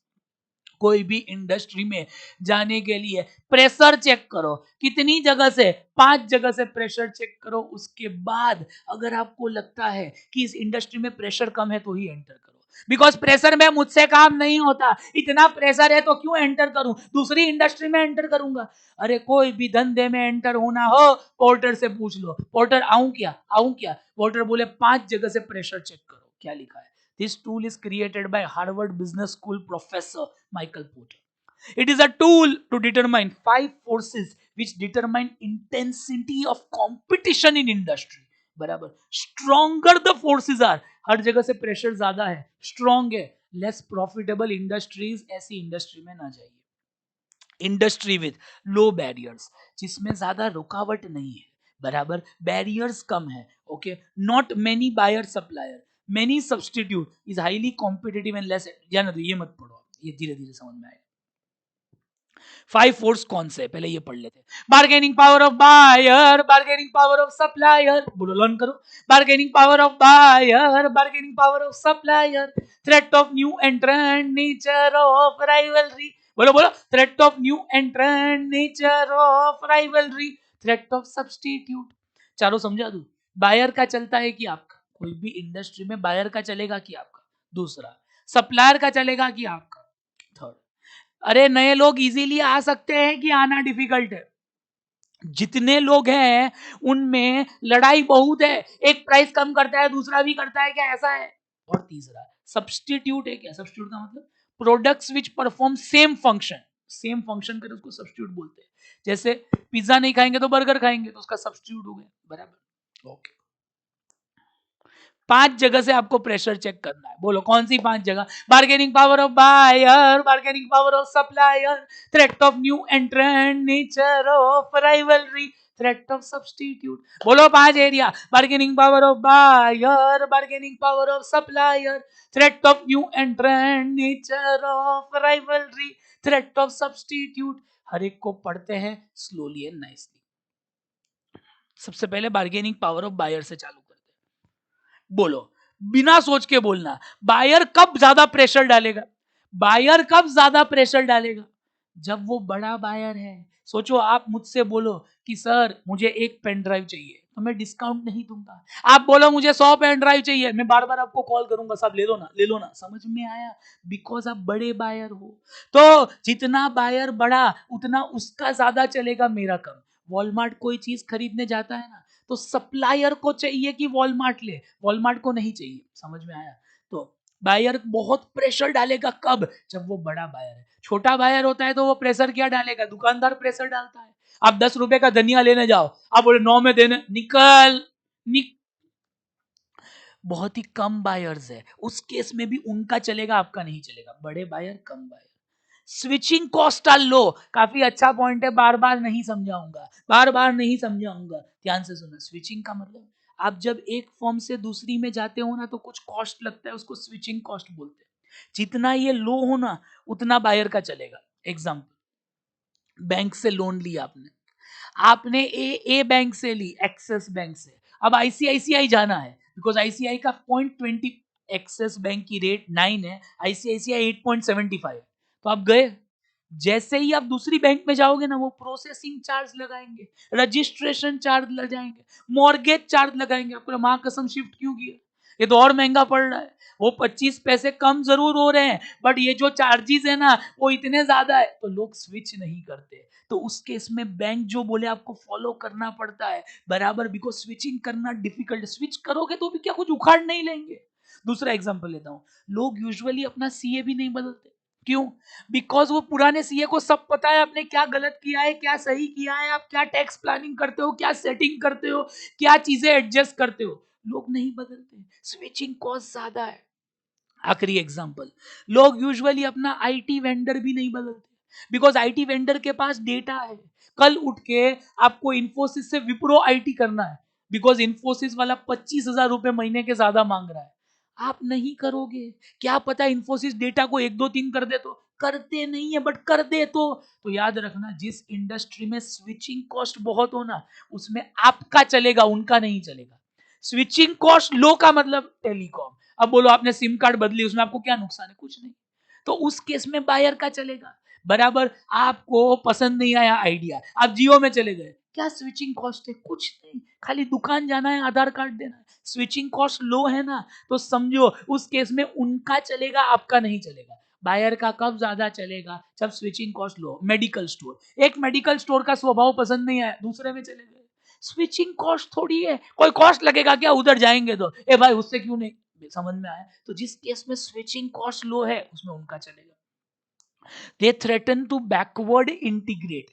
कोई भी इंडस्ट्री में जाने के लिए प्रेशर चेक करो, कितनी जगह से? 5 जगह से प्रेशर चेक करो। उसके बाद अगर आपको लगता है कि इस इंडस्ट्री में प्रेशर कम है तो ही एंटर करो, बिकॉज प्रेशर में मुझसे काम नहीं होता, इतना प्रेशर है तो क्यों एंटर करूं, दूसरी इंडस्ट्री में एंटर करूंगा। अरे कोई भी धंधे में एंटर होना हो, पोर्टर से पूछ लो, पोर्टर आऊं क्या, आऊं क्या? पोर्टर बोले 5 जगह से प्रेशर चेक करो, क्या लिखा है? This tool is created by Harvard Business School professor Michael Porter. It is a tool to determine 5 forces which determine intensity of competition in industry. बराबर, stronger the forces are, हर जगह से प्रेशर ज्यादा है, स्ट्रॉन्ग है, लेस प्रॉफिटेबल इंडस्ट्रीज ऐसी इंडस्ट्री में ना जाइए। इंडस्ट्री विद लो बैरियर्स, जिसमें ज्यादा रुकावट नहीं है, बराबर, बैरियर्स कम है, okay, not many buyer supplier, many substitute, is highly competitive and less. जाना तो ये मत पढ़ो, ये धीरे धीरे समझ में आएगा। 5 फोर्स कौन से, पहले ये पढ़ लेते हैं। Bargaining power of buyer, bargaining power of supplier, बोलो लर्न करो। Bargaining power of buyer, bargaining power of supplier, threat of new entrant, nature of rivalry, बोलो बोलो, threat of new entrant, nature of rivalry, threat of substitute. चारों समझा दूं? बायर का चलता है कि आपका, कोई भी इंडस्ट्री में बायर का चलेगा कि आपका, दूसरा सप्लायर का चलेगा कि आपका, थर्ड। अरे नए लोग इजीली आ सकते हैं कि आना डिफिकल्ट है? जितने लोग हैं उनमें लड़ाई बहुत है, एक प्राइस कम करता है दूसरा भी करता है, क्या ऐसा है? और तीसरा सब्स्टिट्यूट है। क्या सब्स्टिट्यूट का मतलब? Products which perform same function, same function करे उसको सब्स्टिट्यूट बोलते हैं। जैसे पिज्जा नहीं खाएंगे तो बर्गर खाएंगे, तो उसका सब्स्टिट्यूट हो गया, बराबर, ओके। 5 जगह से आपको प्रेशर चेक करना है, बोलो कौन सी 5 जगह? Bargaining power of buyer, bargaining power of supplier, threat of new entrant, nature of rivalry, threat of substitute. बोलो 5 area, bargaining power of buyer, bargaining power of supplier, threat of new entrant, nature of rivalry, threat of substitute. हर एक को पढ़ते हैं स्लोली एंड नाइसली। सबसे पहले बार्गेनिंग पावर ऑफ बायर से चालू करते हैं। बोलो, बिना सोच के बोलना, बायर कब ज्यादा प्रेशर डालेगा? बायर कब ज्यादा प्रेशर डालेगा? जब वो बड़ा बायर है। सोचो, आप मुझसे बोलो कि सर मुझे एक पेन ड्राइव चाहिए, तो मैं डिस्काउंट नहीं दूंगा। आप बोलो मुझे 100 पेन ड्राइव चाहिए, मैं बार बार आपको कॉल करूंगा, साहब ले लो ना, ले लो ना। समझ में आया? बिकॉज आप बड़े बायर हो। तो जितना बायर बड़ा, उतना उसका ज्यादा चलेगा, मेरा कम। वॉलमार्ट कोई चीज खरीदने जाता है ना, तो सप्लायर को चाहिए कि वॉलमार्ट ले, वॉलमार्ट को नहीं चाहिए। समझ में आया? तो बायर बहुत प्रेशर डालेगा कब? जब वो बड़ा बायर है। छोटा बायर होता है तो वो प्रेशर क्या डालेगा? दुकानदार प्रेशर डालता है। आप 10 रुपए का धनिया लेने जाओ, आप बोले 9 में देने, निकल बहुत ही कम बायर्स है, उस केस में भी उनका चलेगा, आपका नहीं चलेगा। बड़े बायर, कम buyer. Switching cost are low, काफी अच्छा पॉइंट है, बार बार नहीं समझाऊंगा, बार बार नहीं समझाऊंगा, ध्यान से सुना। स्विचिंग का मतलब, आप जब एक फॉर्म से दूसरी में जाते हो ना, तो कुछ कॉस्ट लगता है, उसको स्विचिंग कॉस्ट बोलते हैं। जितना ये लो हो ना, उतना बायर का चलेगा। एग्जाम्पल, बैंक से लोन लिया आपने, आपने ए बैंक से ली, एक्सेस बैंक से। अब आईसीआईसीआई जाना है, बिकॉज आईसीआई का 0.20, एक्सेस बैंक की रेट 9 है, आईसीआईसीआई 8.75। तो आप गए, जैसे ही आप दूसरी बैंक में जाओगे ना, वो प्रोसेसिंग चार्ज लगाएंगे, रजिस्ट्रेशन चार्ज लगाएंगे, मॉर्गेज चार्ज लगाएंगे। आपको मां कसम शिफ्ट क्यों किया? ये तो और महंगा पड़ रहा है। वो 25 पैसे कम जरूर हो रहे हैं, बट ये जो चार्जेस है ना, वो इतने ज्यादा है, तो लोग स्विच नहीं करते। तो उस केस में बैंक जो बोले आपको फॉलो करना पड़ता है बराबर, बिकॉज स्विचिंग करना डिफिकल्ट। स्विच करोगे तो भी क्या कुछ उखाड़ नहीं लेंगे। दूसरा एग्जांपल लेता हूं, लोग यूजुअली अपना सीए भी नहीं बदलते। क्यों? बिकॉज वो पुराने सीए को सब पता है आपने क्या गलत किया है, क्या सही किया है, आप क्या टैक्स प्लानिंग करते हो, क्या सेटिंग करते हो, क्या चीजें एडजस्ट करते हो। लोग नहीं बदलते, स्विचिंग कॉस्ट ज्यादा है। आखिरी एग्जांपल, लोग यूजुअली अपना आईटी वेंडर भी नहीं बदलते, बिकॉज आईटी वेंडर के पास डेटा है। कल उठ के आपको इंफोसिस से विप्रो आईटी करना है, बिकॉज इंफोसिस वाला 25,000 रुपए महीने के ज्यादा मांग रहा है, आप नहीं करोगे। क्या पता इंफोसिस डेटा को 1 2 3 कर दे, तो करते नहीं है, बट कर दे तो याद रखना, जिस इंडस्ट्री में स्विचिंग कॉस्ट बहुत हो ना, उसमें आपका चलेगा, उनका नहीं चलेगा। स्विचिंग कॉस्ट लो का मतलब टेलीकॉम। अब बोलो आपने सिम कार्ड बदली, उसमें आपको क्या नुकसान है? कुछ नहीं। तो उस केस में बायर का चलेगा बराबर। आपको पसंद नहीं आया आइडिया, आप जियो में चले गए, क्या स्विचिंग कॉस्ट है? कुछ नहीं, खाली दुकान जाना है, आधार कार्ड देना है। स्विचिंग कॉस्ट लो है ना, तो समझो उस केस में उनका चलेगा, आपका नहीं चलेगा। बायर का कब ज्यादा चलेगा? जब स्विचिंग कॉस्ट लो। मेडिकल स्टोर, एक मेडिकल स्टोर का स्वभाव पसंद नहीं आया, दूसरे में चले गए। स्विचिंग कॉस्ट थोड़ी है, कोई कॉस्ट लगेगा क्या? उधर जाएंगे तो ए भाई उससे क्यों नहीं। समझ में आया? तो जिस केस में स्विचिंग कॉस्ट लो है, उसमें उनका चलेगा। They threaten to backward integrate.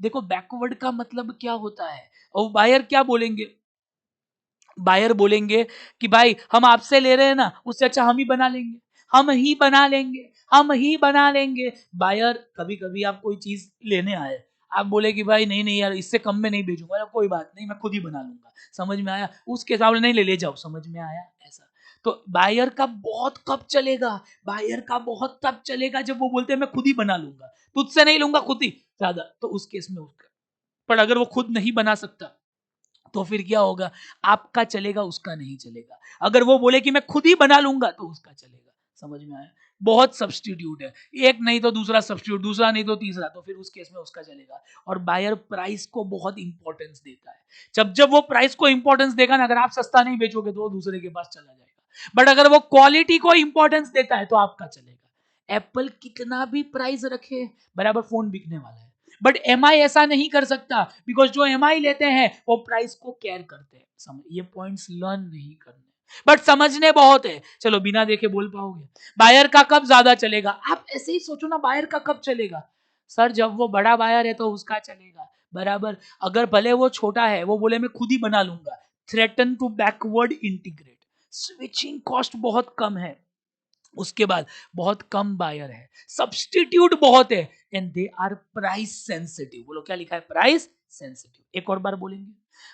देखो बैकवर्ड का मतलब क्या होता है, और बायर क्या बोलेंगे? बायर बोलेंगे कि भाई हम आपसे ले रहे हैं ना, उससे अच्छा हम ही बना लेंगे, हम ही बना लेंगे, हम ही बना लेंगे। बायर, कभी कभी आप कोई चीज लेने आए, आप बोले कि भाई नहीं नहीं यार, इससे कम में नहीं बेचूंगा, कोई बात नहीं, मैं खुद ही बना लूंगा। समझ में आया? उसके हिसाब से नहीं, ले ले जाओ। समझ में आया? ऐसा। तो बायर का बहुत कब चलेगा? बायर का बहुत तब चलेगा जब वो बोलते हैं मैं खुद ही बना लूंगा, तुझसे नहीं लूंगा, खुद ही ज्यादा। तो उस केस में उसका, पर अगर वो खुद नहीं बना सकता, तो फिर क्या होगा? आपका चलेगा, उसका नहीं चलेगा। अगर वो बोले कि मैं खुद ही बना लूंगा, तो उसका चलेगा। समझ में आया? बहुत सब्स्टिट्यूट है, एक नहीं तो दूसरा सब्स्टिट्यूट, दूसरा नहीं तो तीसरा, तो फिर उस केस में उसका चलेगा। और बायर प्राइस को बहुत इंपॉर्टेंस देता है। जब जब वो प्राइस को इंपॉर्टेंस देगा ना, अगर आप सस्ता नहीं बेचोगे तो वो दूसरे के पास चला जाएगा, बट अगर वो क्वालिटी को इंपॉर्टेंस देता है तो आपका चलेगा। एप्पल कितना भी प्राइस रखे, बराबर फोन बिकने वाला है। बट एमआई ऐसा नहीं कर सकता, बिकॉज जो एमआई लेते हैं वो प्राइस को केयर करते हैं। समझ, ये पॉइंट्स लर्न नहीं करने, बट समझने बहुत है। चलो बिना देखे बोल पाओगे? बायर का कब ज्यादा चलेगा? आप ऐसे ही सोचो ना, बायर का कब चलेगा? सर जब वो बड़ा बायर है तो उसका चलेगा बराबर। अगर भले वो छोटा है, वो बोले मैं खुद ही बना लूंगा, threaten to backward integrate, switching cost बहुत कम है, उसके बाद बहुत कम बायर है, सब्स्टिट्यूट बहुत है, and they are price sensitive. बोलो क्या लिखा है? Price sensitive. एक और बार बोलेंगे,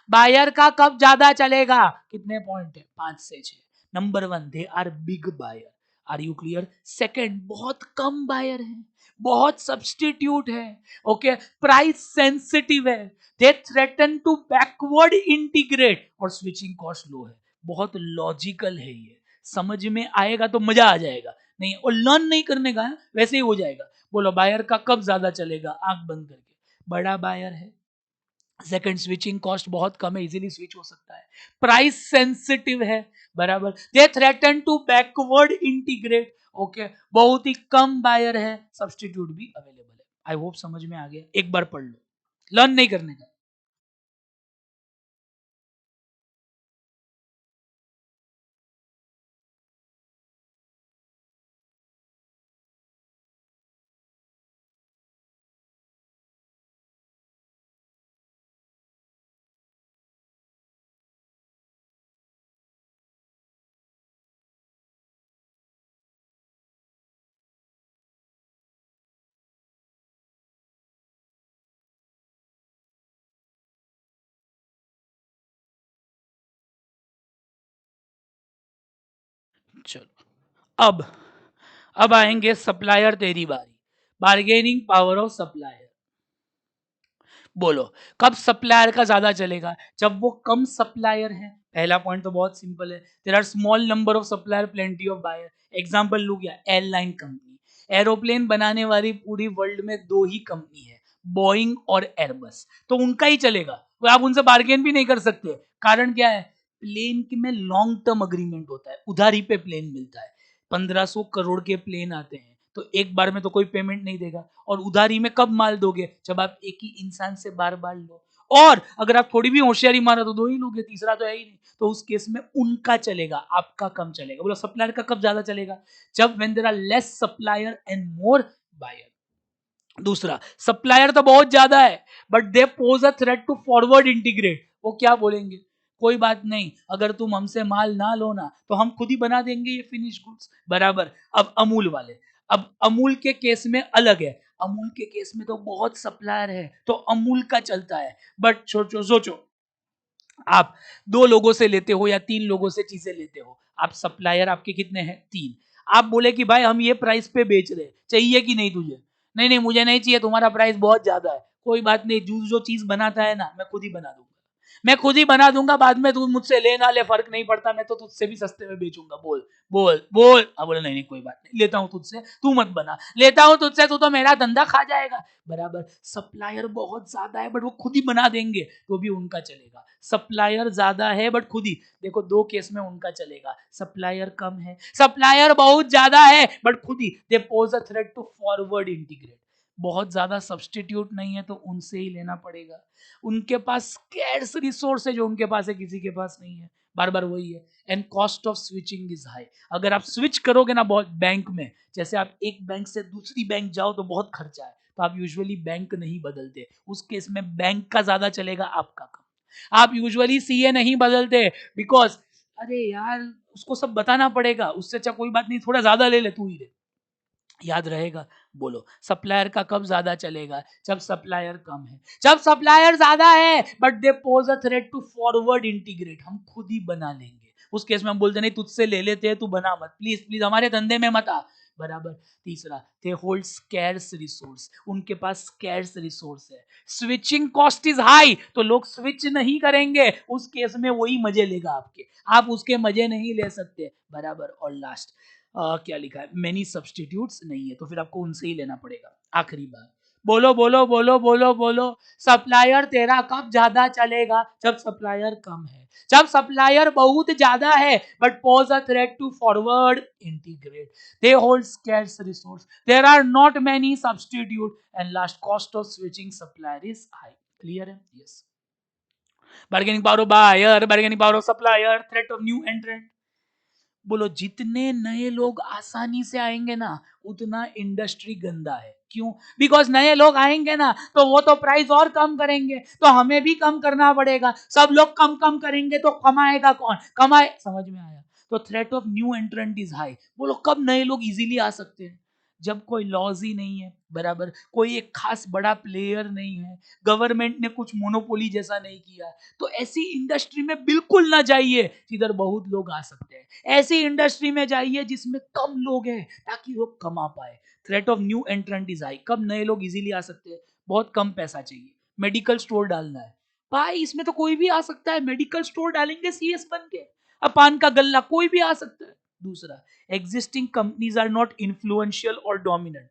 बायर का कब ज्यादा चलेगा? कितने पॉइंट है? 5 से 6। Number 1, they are big buyer. Are you clear? Second, बहुत कम बायर है, बहुत सब्सटीट्यूट है, ओके, प्राइस सेंसिटिव है, they threaten to backward integrate और स्विचिंग कॉस्ट लो है। बहुत लॉजिकल है ये, समझ में आएगा तो मजा आ जाएगा, नहीं और लर्न नहीं करने का है, वैसे ही हो जाएगा। बोलो बायर का कब ज्यादा चलेगा? आंख बंद करके, बड़ा बायर है, सेकंड स्विचिंग कॉस्ट बहुत कम है, इजीली स्विच हो सकता है, प्राइस सेंसिटिव है, बराबर, they threaten to backward integrate, okay, बहुत ही कम बायर है, सब्स्टिट्यूट भी अवेलेबल है। आई होप समझ में आ गया, एक बार पढ़ लो, लर्न नहीं करने का। चलो, अब आएंगे सप्लायर, तेरी बारी, बार्गेनिंग पावर ऑफ सप्लायर। बोलो कब सप्लायर का ज्यादा चलेगा? जब वो कम सप्लायर है, पहला पॉइंट तो बहुत सिंपल है, there are small number of supplier, plenty of buyer. Example लू गया, एयरलाइन कंपनी, एरोप्लेन बनाने वाली पूरी वर्ल्ड में दो ही कंपनी है, बोइंग और एयरबस, तो उनका ही चलेगा, वो आप उनसे बार्गेन भी नहीं कर सकते। कारण क्या है? प्लेन में लॉन्ग टर्म अग्रीमेंट होता है, उधारी पे प्लेन मिलता है, 1500 करोड़ के प्लेन आते हैं, तो एक बार में तो कोई पेमेंट नहीं देगा, और उधारी में कब माल दोगे? जब आप एक ही इंसान से बार बार लो, और अगर आप थोड़ी भी होशियारी मारा तो दो ही लोगे, तीसरा तो है ही नहीं, तो उस केस में उनका चलेगा, आपका कम चलेगा। बोलो सप्लायर का कब ज्यादा चलेगा? जब when there are less supplier and more buyer. दूसरा, सप्लायर तो बहुत ज्यादा है but they pose a threat to forward integrate, वो क्या बोलेंगे? कोई बात नहीं, अगर तुम हमसे माल ना लो ना तो हम खुद ही बना देंगे ये फिनिश गुड्स, बराबर। अब अमूल वाले, अब अमूल के केस में अलग है, अमूल के केस में तो बहुत सप्लायर है तो अमूल का चलता है, बट सोचो सोचो, आप दो लोगों से लेते हो या तीन लोगों से चीजें लेते हो, आप सप्लायर आपके कितने हैं? तीन। आप बोले कि भाई हम ये प्राइस पे बेच रहे हैं, चाहिए कि नहीं तुझे? नहीं नहीं मुझे नहीं चाहिए, तुम्हारा प्राइस बहुत ज्यादा है। कोई बात नहीं, जो चीज बनाता है ना मैं खुद ही बना दूंगा, मैं खुद ही बना दूंगा, बाद में तू मुझसे ले ना ले फर्क नहीं पड़ता, मैं तो तुझसे भी सस्ते में बेचूंगा, बोल बोल बोल। अब बोले नहीं नहीं कोई बात नहीं, लेता हूं तुझसे, तू मत बना, लेता हूं तुझसे, तू तो मेरा धंधा खा जाएगा, बराबर। सप्लायर बहुत ज्यादा है बट वो खुद ही बना देंगे तो भी उनका चलेगा, सप्लायर ज्यादा है बट खुद ही, देखो दो केस में उनका चलेगा, सप्लायर कम है, सप्लायर बहुत ज्यादा है बट खुद ही, they pose a threat to forward integrate, बहुत ज्यादा सब्सटीट्यूट नहीं है तो उनसे ही लेना पड़ेगा, उनके पास स्कैर्स रिसोर्स है जो उनके पास है, किसी के पास नहीं है, बार बार वही है। And cost of switching is high, अगर आप स्विच करोगे ना बहुत बैंक में, जैसे आप एक बैंक से दूसरी बैंक जाओ तो बहुत खर्चा है, तो आप यूजुअली बैंक नहीं बदलते, उस केस में बैंक का ज्यादा चलेगा, आपका कम। आप यूजुअली सीए नहीं बदलते बिकॉज अरे यार उसको सब बताना पड़ेगा, उससे अच्छा कोई बात नहीं थोड़ा ज्यादा ले ले, तू ही ले, याद रहेगा। बोलो सप्लायर का कब ज्यादा चलेगा? जब सप्लायर कम है, जब सप्लायर ज्यादा है but they pose a threat to forward integrate, हम खुद ही बना लेंगे, उस केस में हम बोलते नहीं तुझसे ले लेते हैं, तू बना मत, प्लीज प्लीज हमारे धंधे में मत आ, बराबर। तीसरा, दे होल्ड स्कैर्स रिसोर्स, उनके पास स्कैर्स रिसोर्स है, स्विचिंग कॉस्ट इज हाई तो लोग स्विच नहीं करेंगे, उस केस में वही मजे लेगा आपके, आप उसके मजे नहीं ले सकते, बराबर। और लास्ट, क्या लिखा है? मेनी सब्सटीट्यूट्स नहीं है तो फिर आपको उनसे ही लेना पड़ेगा। आखिरी बार, बोलो बोलो बोलो बोलो बोलो, सप्लायर तेरा कब ज्यादा चलेगा? जब सप्लायर कम है, जब सप्लायर बहुत ज्यादा है but pose a threat to forward integrate, they hold scarce resource, there are not many substitute, and last, cost of switching supplier is high. Clear है? Yes. Bargaining power of buyer, bargaining power of supplier, threat of new entrant. बोलो जितने नए लोग आसानी से आएंगे ना उतना इंडस्ट्री गंदा है, क्यों? बिकॉज नए लोग आएंगे ना तो वो तो प्राइस और कम करेंगे, तो हमें भी कम करना पड़ेगा, सब लोग कम कम करेंगे तो कमाएगा कौन? समझ में आया? तो threat of new एंट्रेंट is high. बोलो कब नए लोग इजीली आ सकते हैं? जब कोई लॉज ही नहीं है, बराबर, कोई एक खास बड़ा प्लेयर नहीं है, गवर्नमेंट ने कुछ मोनोपोली जैसा नहीं किया, तो ऐसी इंडस्ट्री में बिल्कुल ना जाइए जिधर बहुत लोग आ सकते हैं। ऐसी इंडस्ट्री में जाइए जिसमें कम लोग हैं ताकि वो कमा पाए। Threat of new एंट्रेंट is high. कब नए लोग इजीली आ सकते हैं? बहुत कम पैसा चाहिए। मेडिकल स्टोर डालना है भाई, इसमें तो कोई भी आ सकता है। मेडिकल स्टोर डालेंगे सीएस बन के, अब पान का गल्ला कोई भी आ सकता है। दूसरा, existing companies are not influential or dominant.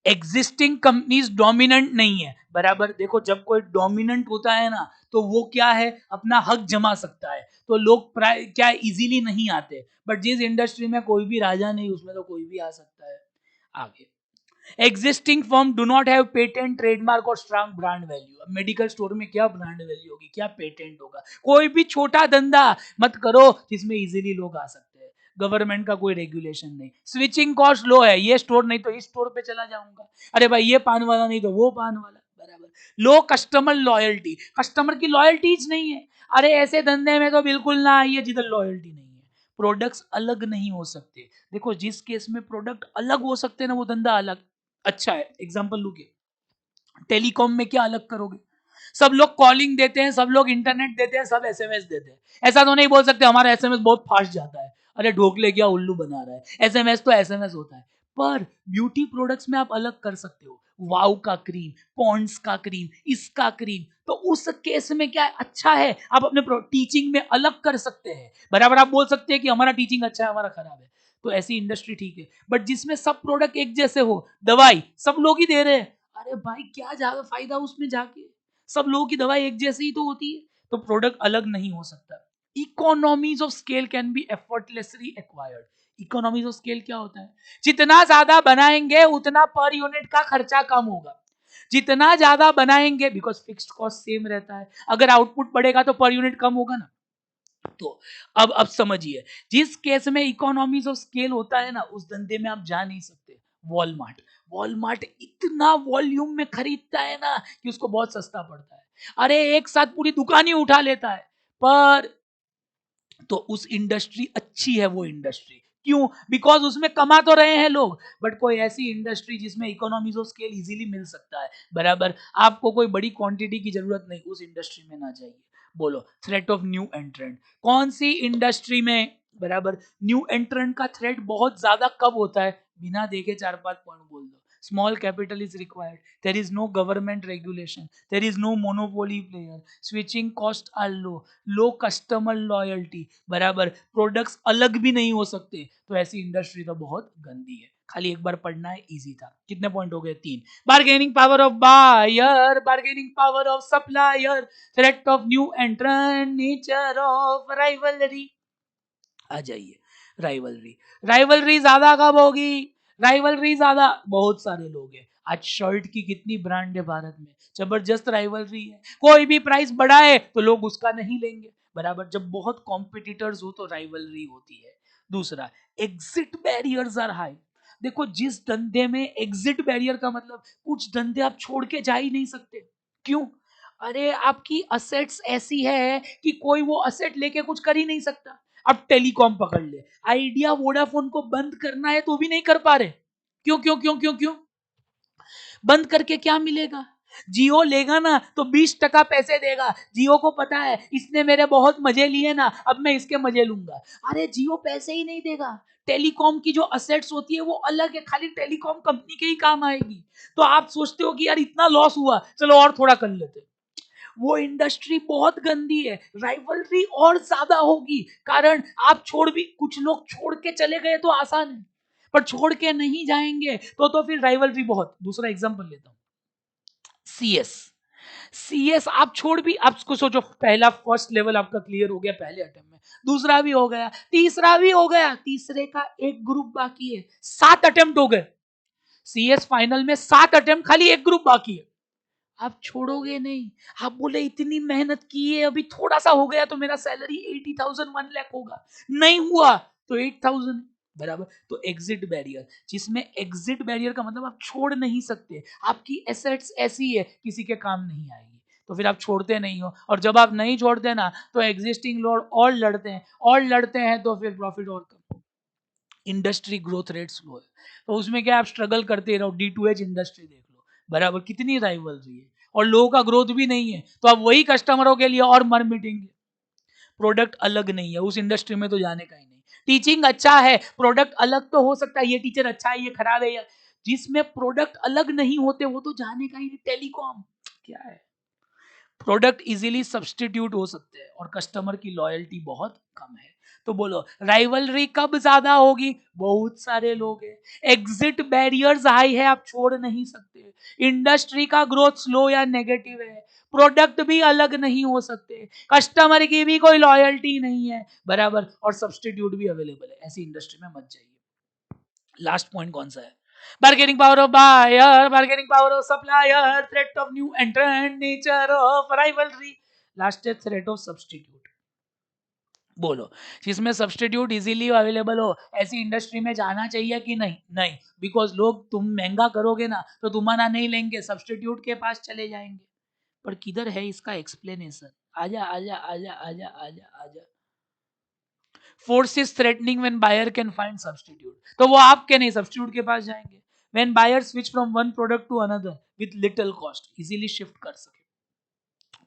Existing companies dominant नहीं है, बराबर। देखो जब कोई डोमिनेंट होता है ना, तो वो क्या है, अपना हक जमा सकता है, तो लोग क्या इजीली नहीं आते। बट जिस इंडस्ट्री में कोई भी राजा नहीं, उसमें तो कोई भी आ सकता है। आगे, existing firm do not have patent, trademark और स्ट्रांग ब्रांड वैल्यू। अब मेडिकल स्टोर में क्या ब्रांड वैल्यू होगी, क्या पेटेंट होगा? कोई भी छोटा धंधा मत करो जिसमें इजीली लोग आ सकते हैं। गवर्नमेंट का कोई रेगुलेशन नहीं। स्विचिंग कॉस्ट लो है, ये स्टोर नहीं तो इस स्टोर पे चला जाऊंगा। अरे भाई ये पान वाला नहीं तो वो पान वाला, बराबर। लो कस्टमर लॉयल्टी, कस्टमर की लॉयल्टीज नहीं है। अरे ऐसे धंधे में तो बिल्कुल ना आइए जिधर लॉयल्टी नहीं है। प्रोडक्ट्स अलग नहीं हो सकते। देखो जिस केस में प्रोडक्ट अलग हो सकते हैं ना, वो धंधा अलग अच्छा है। एग्जांपल लूंगे, टेलीकॉम में क्या अलग करोगे? सब लोग कॉलिंग देते हैं, सब लोग इंटरनेट देते हैं, सब एसएमएस देते हैं। ऐसा तो नहीं बोल सकते हमारा एसएमएस बहुत फास्ट जाता है। अरे ढोकले क्या उल्लू बना रहा है, एसएमएस तो एसएमएस होता है। पर ब्यूटी प्रोडक्ट्स में आप अलग कर सकते हो। वाव का क्रीम, पॉन्ड्स का क्रीम, इसका क्रीम, तो उस केस में क्या है, अच्छा है। आप अपने टीचिंग में अलग कर सकते हैं, बराबर। आप बोल सकते हैं कि हमारा टीचिंग अच्छा है, हमारा खराब है, तो ऐसी इंडस्ट्री ठीक है। बट जिसमें सब प्रोडक्ट एक जैसे हो, दवाई सब लोग ही दे रहे हैं, अरे भाई क्या ज्यादा फायदा उसमें जाके? सब लोगों की दवाई एक जैसी ही तो होती है, तो प्रोडक्ट अलग नहीं हो सकता। Economies of scale can be effortlessly acquired. Economies of scale क्या होता है? जितना ज्यादा बनाएंगे उतना पर यूनिट का खर्चा कम होगा। जितना ज्यादा बनाएंगे, बिकॉज फिक्स्ड कॉस्ट सेम रहता है, अगर आउटपुट बढ़ेगा तो पर यूनिट कम होगा ना। तो अब समझिए, जिस केस में इकोनॉमीज ऑफ स्केल होता है ना, उस धंधे में आप जा नहीं सकते। वॉलमार्ट, वॉलमार्ट इतना वॉल्यूम में खरीदता है ना कि उसको बहुत सस्ता पड़ता है। अरे एक साथ पूरी दुकान ही उठा लेता है। पर तो उस इंडस्ट्री अच्छी है वो इंडस्ट्री, क्यों? बिकॉज उसमें कमा तो रहे हैं लोग। बट कोई ऐसी इंडस्ट्री जिसमें इकोनॉमीज ऑफ स्केल इजीली मिल सकता है, बराबर, आपको कोई बड़ी क्वांटिटी की जरूरत नहीं, उस इंडस्ट्री में ना जाइए। बोलो, थ्रेट ऑफ न्यू एंट्रेंट, कौन सी इंडस्ट्री में, बराबर, न्यू एंट्रेंट का थ्रेट बहुत ज्यादा कब होता है? बिना देखे चार पांच पॉइंट बोल दो। Small capital is required, there is no government regulation, there is no monopoly player, switching cost are low, low customer loyalty, बराबर, प्रोडक्ट्स अलग भी नहीं हो सकते, तो ऐसी इंडस्ट्री तो बहुत गंदी है। खाली एक बार पढ़ना है, इजी था। कितने पॉइंट हो गए? 3। Bargaining power of buyer, bargaining power of supplier, threat of new entrant, nature of rivalry. आ जाइए, राइवलरी। राइवलरी ज्यादा कब होगी? राइवलरी ज्यादा, बहुत सारे लोग हैं। आज शर्ट की कितनी ब्रांड है भारत में, जबरदस्त राइवलरी है। कोई भी प्राइस बढ़ाए तो लोग उसका नहीं लेंगे, बराबर। जब बहुत कॉम्पिटिटर्स हो तो राइवलरी होती है। दूसरा, एग्जिट बैरियर्स आर हाई। देखो जिस धंधे में एग्जिट बैरियर का मतलब, कुछ धंधे आप छोड़ के जा ही नहीं सकते। क्यों? अरे आपकी असेट्स ऐसी है कि कोई वो असेट लेके कुछ कर ही नहीं सकता। अब टेलीकॉम पकड़ ले, आइडिया वोडाफोन को बंद करना है तो भी नहीं कर पा रहे। क्यों क्यों क्यों क्यों क्यों? बंद करके क्या मिलेगा? जियो लेगा ना तो 20% पैसे देगा। जियो को पता है इसने मेरे बहुत मजे लिए ना, अब मैं इसके मजे लूंगा। अरे जियो पैसे ही नहीं देगा। टेलीकॉम की जो असेट्स होती है वो अलग है, खाली टेलीकॉम कंपनी के ही काम आएगी। तो आप सोचते हो कि यार इतना लॉस हुआ, चलो और थोड़ा कर लेते। वो इंडस्ट्री बहुत गंदी है, राइवलरी और ज्यादा होगी। कारण आप छोड़ भी, कुछ लोग छोड़ के चले गए तो आसान है, पर छोड़ के नहीं जाएंगे तो फिर राइवलरी बहुत। दूसरा एग्जांपल लेता हूं, सीएस। सीएस आप छोड़ भी, आप उसको सोचो, पहला फर्स्ट लेवल आपका क्लियर हो गया पहले अटेम्प्ट में, दूसरा भी हो गया, तीसरा भी हो गया, तीसरे का एक ग्रुप बाकी है, 7 अटेम्प्ट हो गए। सीएस फाइनल में 7 अटेम्प्ट, खाली एक ग्रुप बाकी है। आप छोड़ोगे नहीं। आप बोले इतनी मेहनत की है, अभी थोड़ा सा हो गया तो मेरा सैलरी 80,000 1 लाख होगा, नहीं हुआ तो 8,000। बराबर। तो एग्जिट बैरियर, जिसमें एग्जिट बैरियर का मतलब आप छोड़ नहीं सकते, आपकी एसेट्स ऐसी है किसी के काम नहीं आएगी, तो फिर आप छोड़ते नहीं हो, और जब आप नहीं छोड़ते ना तो एग्जिस्टिंग लोड और लड़ते हैं, तो फिर प्रॉफिट और कम, इंडस्ट्री ग्रोथ रेट स्लो है, तो उसमें क्या आप स्ट्रगल करते रहो। D2H इंडस्ट्री देख लो, बराबर, कितनी राइवलरी है और लोगों का ग्रोथ भी नहीं है, तो आप वही कस्टमरों के लिए और मर मिटेंगे। प्रोडक्ट अलग नहीं है, उस इंडस्ट्री में तो जाने का ही नहीं। टीचिंग अच्छा है, प्रोडक्ट अलग तो हो सकता है, ये टीचर अच्छा है ये खराब है, जिसमें प्रोडक्ट अलग नहीं होते वो तो जाने का ही नहीं। टेलीकॉम क्या है, प्रोडक्ट इजीली सब्सटीट्यूट हो सकते हैं और कस्टमर की लॉयल्टी बहुत कम है। तो बोलो राइवलरी कब ज्यादा होगी, बहुत सारे लोग हैं, एग्जिट बैरियर्स हाई है, आप छोड़ नहीं सकते, इंडस्ट्री का ग्रोथ स्लो या नेगेटिव है, प्रोडक्ट भी अलग नहीं हो सकते, कस्टमर की भी कोई लॉयल्टी नहीं है, बराबर, और सब्सटीट्यूट भी अवेलेबल है, ऐसी इंडस्ट्री में मत जाइए। लास्ट पॉइंट कौन सा है, bargaining power of buyer, bargaining power of supplier, threat of new entrant, nature of rivalry, last है threat of substitute। बोलो, जिसमें सब्सटीट्यूट इजीली अवेलेबल हो, ऐसी इंडस्ट्री में जाना चाहिए कि नहीं? नहीं, बिकॉज लोग तुम महंगा करोगे ना तो तुम्हारा नहीं लेंगे, सब्सटीट्यूट के पास चले जाएंगे। पर किधर है इसका एक्सप्लेनेशन? आजा आजा आजा आजा आजा आजा। Forces threatening when buyer can find substitute, तो वो आपके नहीं सब्सटीट्यूट के पास जाएंगे। When buyer switch from one product to another with little cost, easily shift कर सके।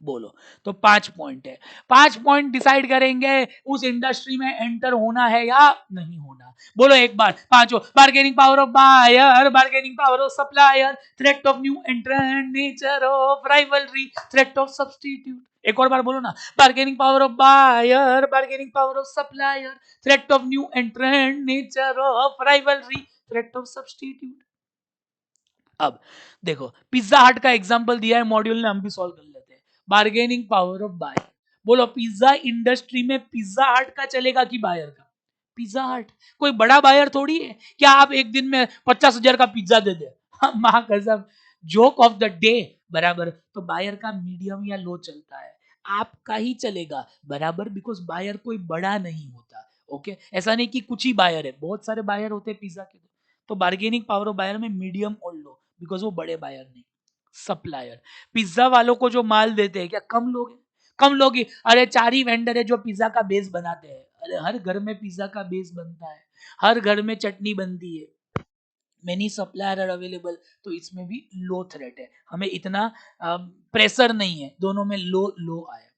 बोलो, तो 5 पॉइंट है, 5 पॉइंट डिसाइड करेंगे उस इंडस्ट्री में एंटर होना है या नहीं होना। बोलो एक बार पांचों, bargaining power of buyer, bargaining power of supplier, threat of new entrant, nature of rivalry, threat of substitute. एक और बार बोलो ना, bargaining power of buyer, bargaining power of supplier, threat of new entrant, nature of rivalry, threat of substitute. अब देखो, पिज्जा हट का एग्जांपल दिया है मॉड्यूल ने, हम भी सॉल्व कर लेते हैं। बार्गेनिंग पावर ऑफ बायर, बोलो पिज्जा इंडस्ट्री में पिज्जा हट का चलेगा कि बायर का? पिज्जा हट कोई बड़ा बायर थोड़ी है, क्या आप एक दिन में 50,000 का पिज्जा दे दे? माँ कसम, जोक ऑफ द डे, बराबर। तो बायर का मीडियम या लो चलता है, आपका ही चलेगा, बराबर, बिकॉज बायर कोई बड़ा नहीं होता। ओके, ऐसा नहीं कि कुछ ही बायर है, बहुत सारे बायर होते हैं पिज्जा के। तो बार्गेनिंग पावर ऑफ बायर में मीडियम और लो, बिकॉज वो बड़े बायर नहीं। सप्लायर, पिज्जा वालों को जो माल देते हैं, क्या कम लोग हैं? कम लोग ही, अरे 4 ही वेंडर है जो पिज्जा का बेस बनाते हैं। अरे हर घर में पिज्जा का बेस बनता है, हर घर में चटनी बनती है, मेनी सप्लायर आर अवेलेबल, तो इसमें भी लो थ्रेट है, हमें इतना प्रेशर नहीं है, दोनों में लो लो आया।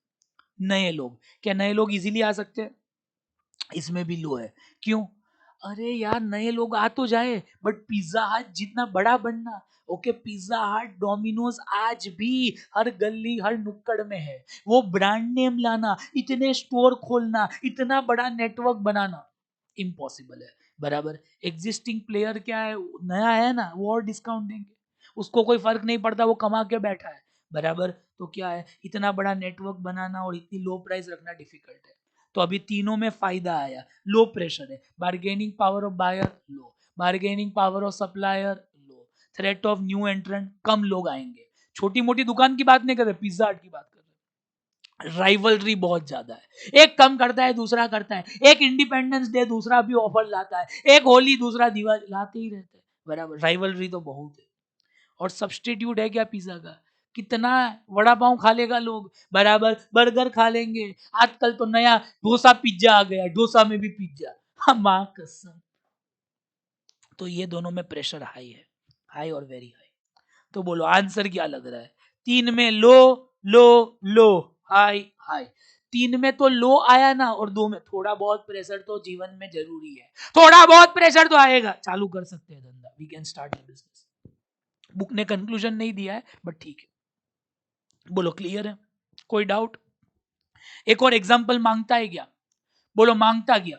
नए लोग, क्या नए लोग इजीली आ सकते हैं? इसमें भी लो है, क्यों? अरे यार नए लोग आ तो जाए, बट पिज्जा हट जितना बड़ा बनना। ओके, पिज्जा हट, डोमिनोज आज भी हर गली हर नुक्कड़ में है, वो ब्रांड नेम लाना, इतने स्टोर खोलना, इतना बड़ा नेटवर्क बनाना इम्पॉसिबल है, बराबर। एग्जिस्टिंग प्लेयर क्या है, नया है ना, वो और डिस्काउंट देंगे, उसको कोई फर्क नहीं पड़ता, वो कमा के बैठा है, बराबर। तो क्या है, इतना बड़ा नेटवर्क बनाना और इतनी लो प्राइस रखना डिफिकल्ट है। तो अभी तीनों में फायदा आया, लो प्रेशर है, bargaining power of buyer low, bargaining power of supplier low, threat of new entrant, कम लोग आएंगे। छोटी मोटी दुकान की बात नहीं कर रहे, पिज्जा हट की बात कर रहे, राइवलरी बहुत ज्यादा है, एक कम करता है दूसरा करता है, एक इंडिपेंडेंस डे दूसरा भी ऑफर लाता है, एक होली दूसरा दिवाली, लाते ही रहते हैं, बराबर, राइवलरी तो बहुत है। और सब्सटीट्यूट है क्या पिज्जा का? कितना वड़ा पाव खा लेगा लोग, बराबर, बर्गर खा लेंगे, आजकल तो नया डोसा पिज्जा आ गया, डोसा में भी पिज्जा, हाँ माँ कसम। तो ये दोनों में प्रेशर हाई है, हाई और वेरी हाई। तो बोलो आंसर क्या लग रहा है? 3 में लो लो लो, हाई हाई। 3 में तो लो आया ना, और 2 में थोड़ा बहुत प्रेशर तो जीवन में जरूरी है, थोड़ा बहुत प्रेशर तो आएगा, चालू कर सकते हैं धंधा, we can start business. Book ने कंक्लूजन नहीं दिया है, बट ठीक है। बोलो क्लियर है, कोई डाउट? एक और एग्जांपल मांगता है क्या? बोलो मांगता क्या?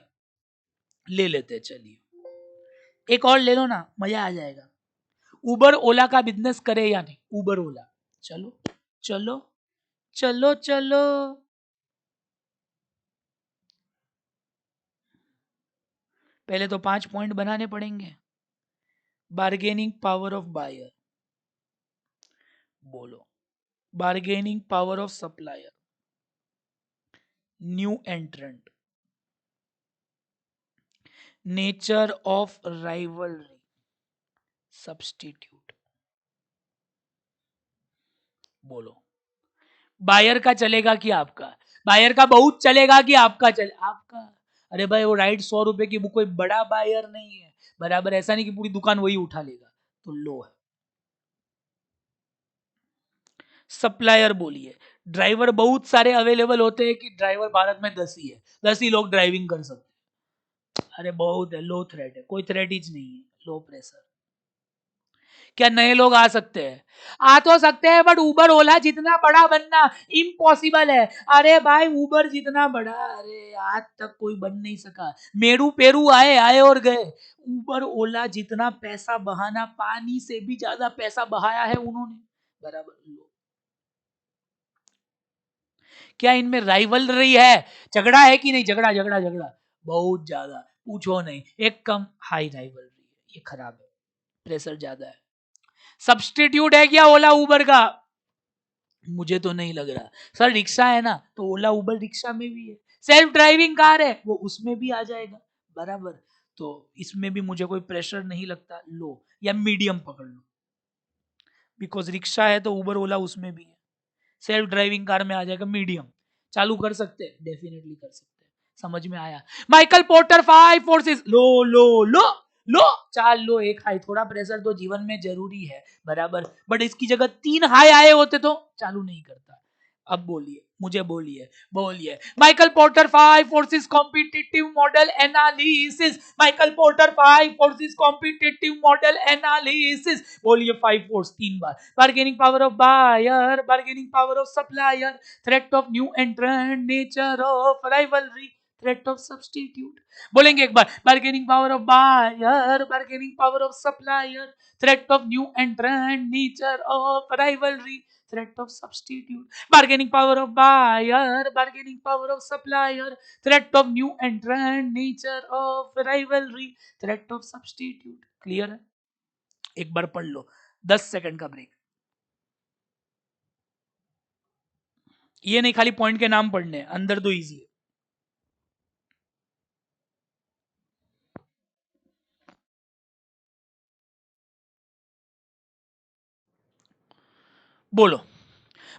ले लेते हैं, चलिए एक और ले लो ना, मजा आ जाएगा। उबर ओला का बिजनेस करे या नहीं? उबर ओला, चलो चलो चलो चलो। पहले तो 5 पॉइंट बनाने पड़ेंगे। बार्गेनिंग पावर ऑफ बायर, बोलो, bargaining power of supplier, new entrant, nature of rivalry substitute. बोलो, बायर का चलेगा कि आपका? बायर का बहुत चलेगा कि आपका चले? आपका। अरे भाई, वो राइट 100 रुपए की बुक कोई बड़ा बायर नहीं है, बराबर। ऐसा नहीं कि पूरी दुकान वही उठा लेगा, तो लो है। सप्लायर बोलिए, ड्राइवर बहुत सारे अवेलेबल होते हैं कि ड्राइवर भारत में 10 ही है, 10 ही लोग ड्राइविंग कर सकते हैं। अरे बहुत है, लो थ्रेट है, कोई थ्रेट ही नहीं है, लो प्रेशर। क्या नए लोग आ सकते हैं? आ तो सकते हैं, बट उबर ओला जितना बड़ा बनना इम्पॉसिबल है। अरे भाई, उबर जितना बड़ा, अरे आज तक कोई बन नहीं सका। मेरू पेरू आए आए और गए। उबर ओला जितना पैसा बहाना, पानी से भी ज्यादा पैसा बहाया है उन्होंने, बराबर। क्या इनमें राइवलरी है? झगड़ा है कि नहीं? झगड़ा झगड़ा झगड़ा बहुत ज्यादा, पूछो नहीं। एक कम, हाई राइवलरी है, ये खराब है, प्रेशर ज्यादा है। सब्स्टिट्यूट है क्या ओला उबर का? मुझे तो नहीं लग रहा। सर रिक्शा है ना, तो ओला उबर रिक्शा में भी है। सेल्फ ड्राइविंग कार है, वो उसमें भी आ जाएगा, बराबर। तो इसमें भी मुझे कोई प्रेशर नहीं लगता। लो या मीडियम पकड़ लो, बिकॉज रिक्शा है तो उबर ओला उसमें भी है। सेल्फ ड्राइविंग कार में आ जाएगा मीडियम। चालू कर सकते हैं, डेफिनेटली कर सकते हैं। समझ में आया? माइकल पोर्टर 5 फोर्सेस, लो लो लो लो, 4 लो 1 हाई। थोड़ा प्रेशर तो जीवन में जरूरी है, बराबर, बट इसकी जगह 3 हाई आए होते तो चालू नहीं करता। अब बोलिए, मुझे बोलिए, बोलिए। Michael Porter 5 forces competitive model analysis, Michael Porter 5 forces competitive model analysis. बोलिए 5 फोर्स 3 बार। Bargaining power of buyer, bargaining power of supplier, threat of new entrant, nature of rivalry, threat of substitute. बोलेंगे एक बार, bargaining power of buyer, bargaining power of supplier, threat of new entrant, nature of rivalry, threat of substitute. Bargaining power of buyer, bargaining power of supplier, threat of new entrant, nature of rivalry, threat of substitute. Clear है? एक बार पढ़ लो, 10 सेकंड का ब्रेक। ये नहीं खाली पॉइंट के नाम पढ़ने, अंदर तो इजी है। बोलो,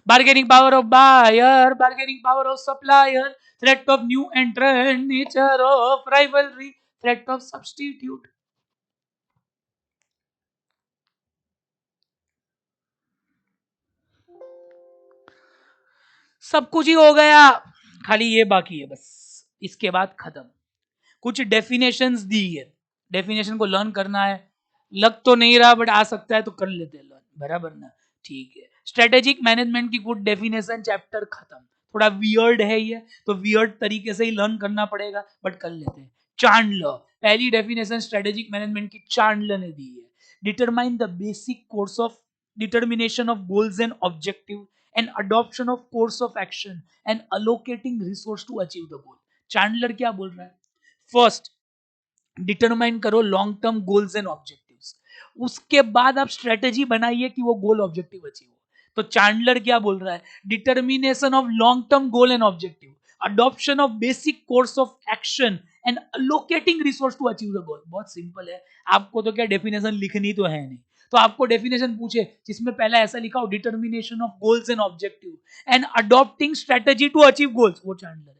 bargaining power of buyer, bargaining power of supplier, threat of new entrant, nature of rivalry, threat of substitute. सब कुछ ही हो गया, खाली ये बाकी है बस, इसके बाद खत्म। कुछ डेफिनेशंस दी है, डेफिनेशन को लर्न करना है। लग तो नहीं रहा, बट आ सकता है तो कर लेते हैं लर्न, बराबर ना? ठीक है। स्ट्रेटेजिक मैनेजमेंट की गुड डेफिनेशन, चैप्टर खत्म। थोड़ा वियर्ड है ये, तो वियर्ड तरीके से ही लर्न करना पड़ेगा, बट कर लेते हैं। चांडलर, पहली डेफिनेशन स्ट्रेटेजिक मैनेजमेंट की चांडलर ने दी है। Determine the basic course of, determination of goals and objective, and adoption of course of action and allocating resource to achieve the goal. Chandler क्या बोल रहा है? फर्स्ट, डिटरमाइन करो long term goals and objectives, उसके बाद आप स्ट्रेटेजी बनाइए कि वो गोल ऑब्जेक्टिव अचीव हो। तो चांडलर क्या बोल रहा है? Determination of long term goal and objective, adoption of basic course of action and allocating resource to achieve the goal. बहुत सिंपल है, आपको तो क्या डेफिनेशन लिखनी तो है नहीं, तो आपको डेफिनेशन पूछे जिसमें पहला ऐसा लिखा हो, determination of goals and objective and adopting strategy to achieve goals, वो चांडलर है।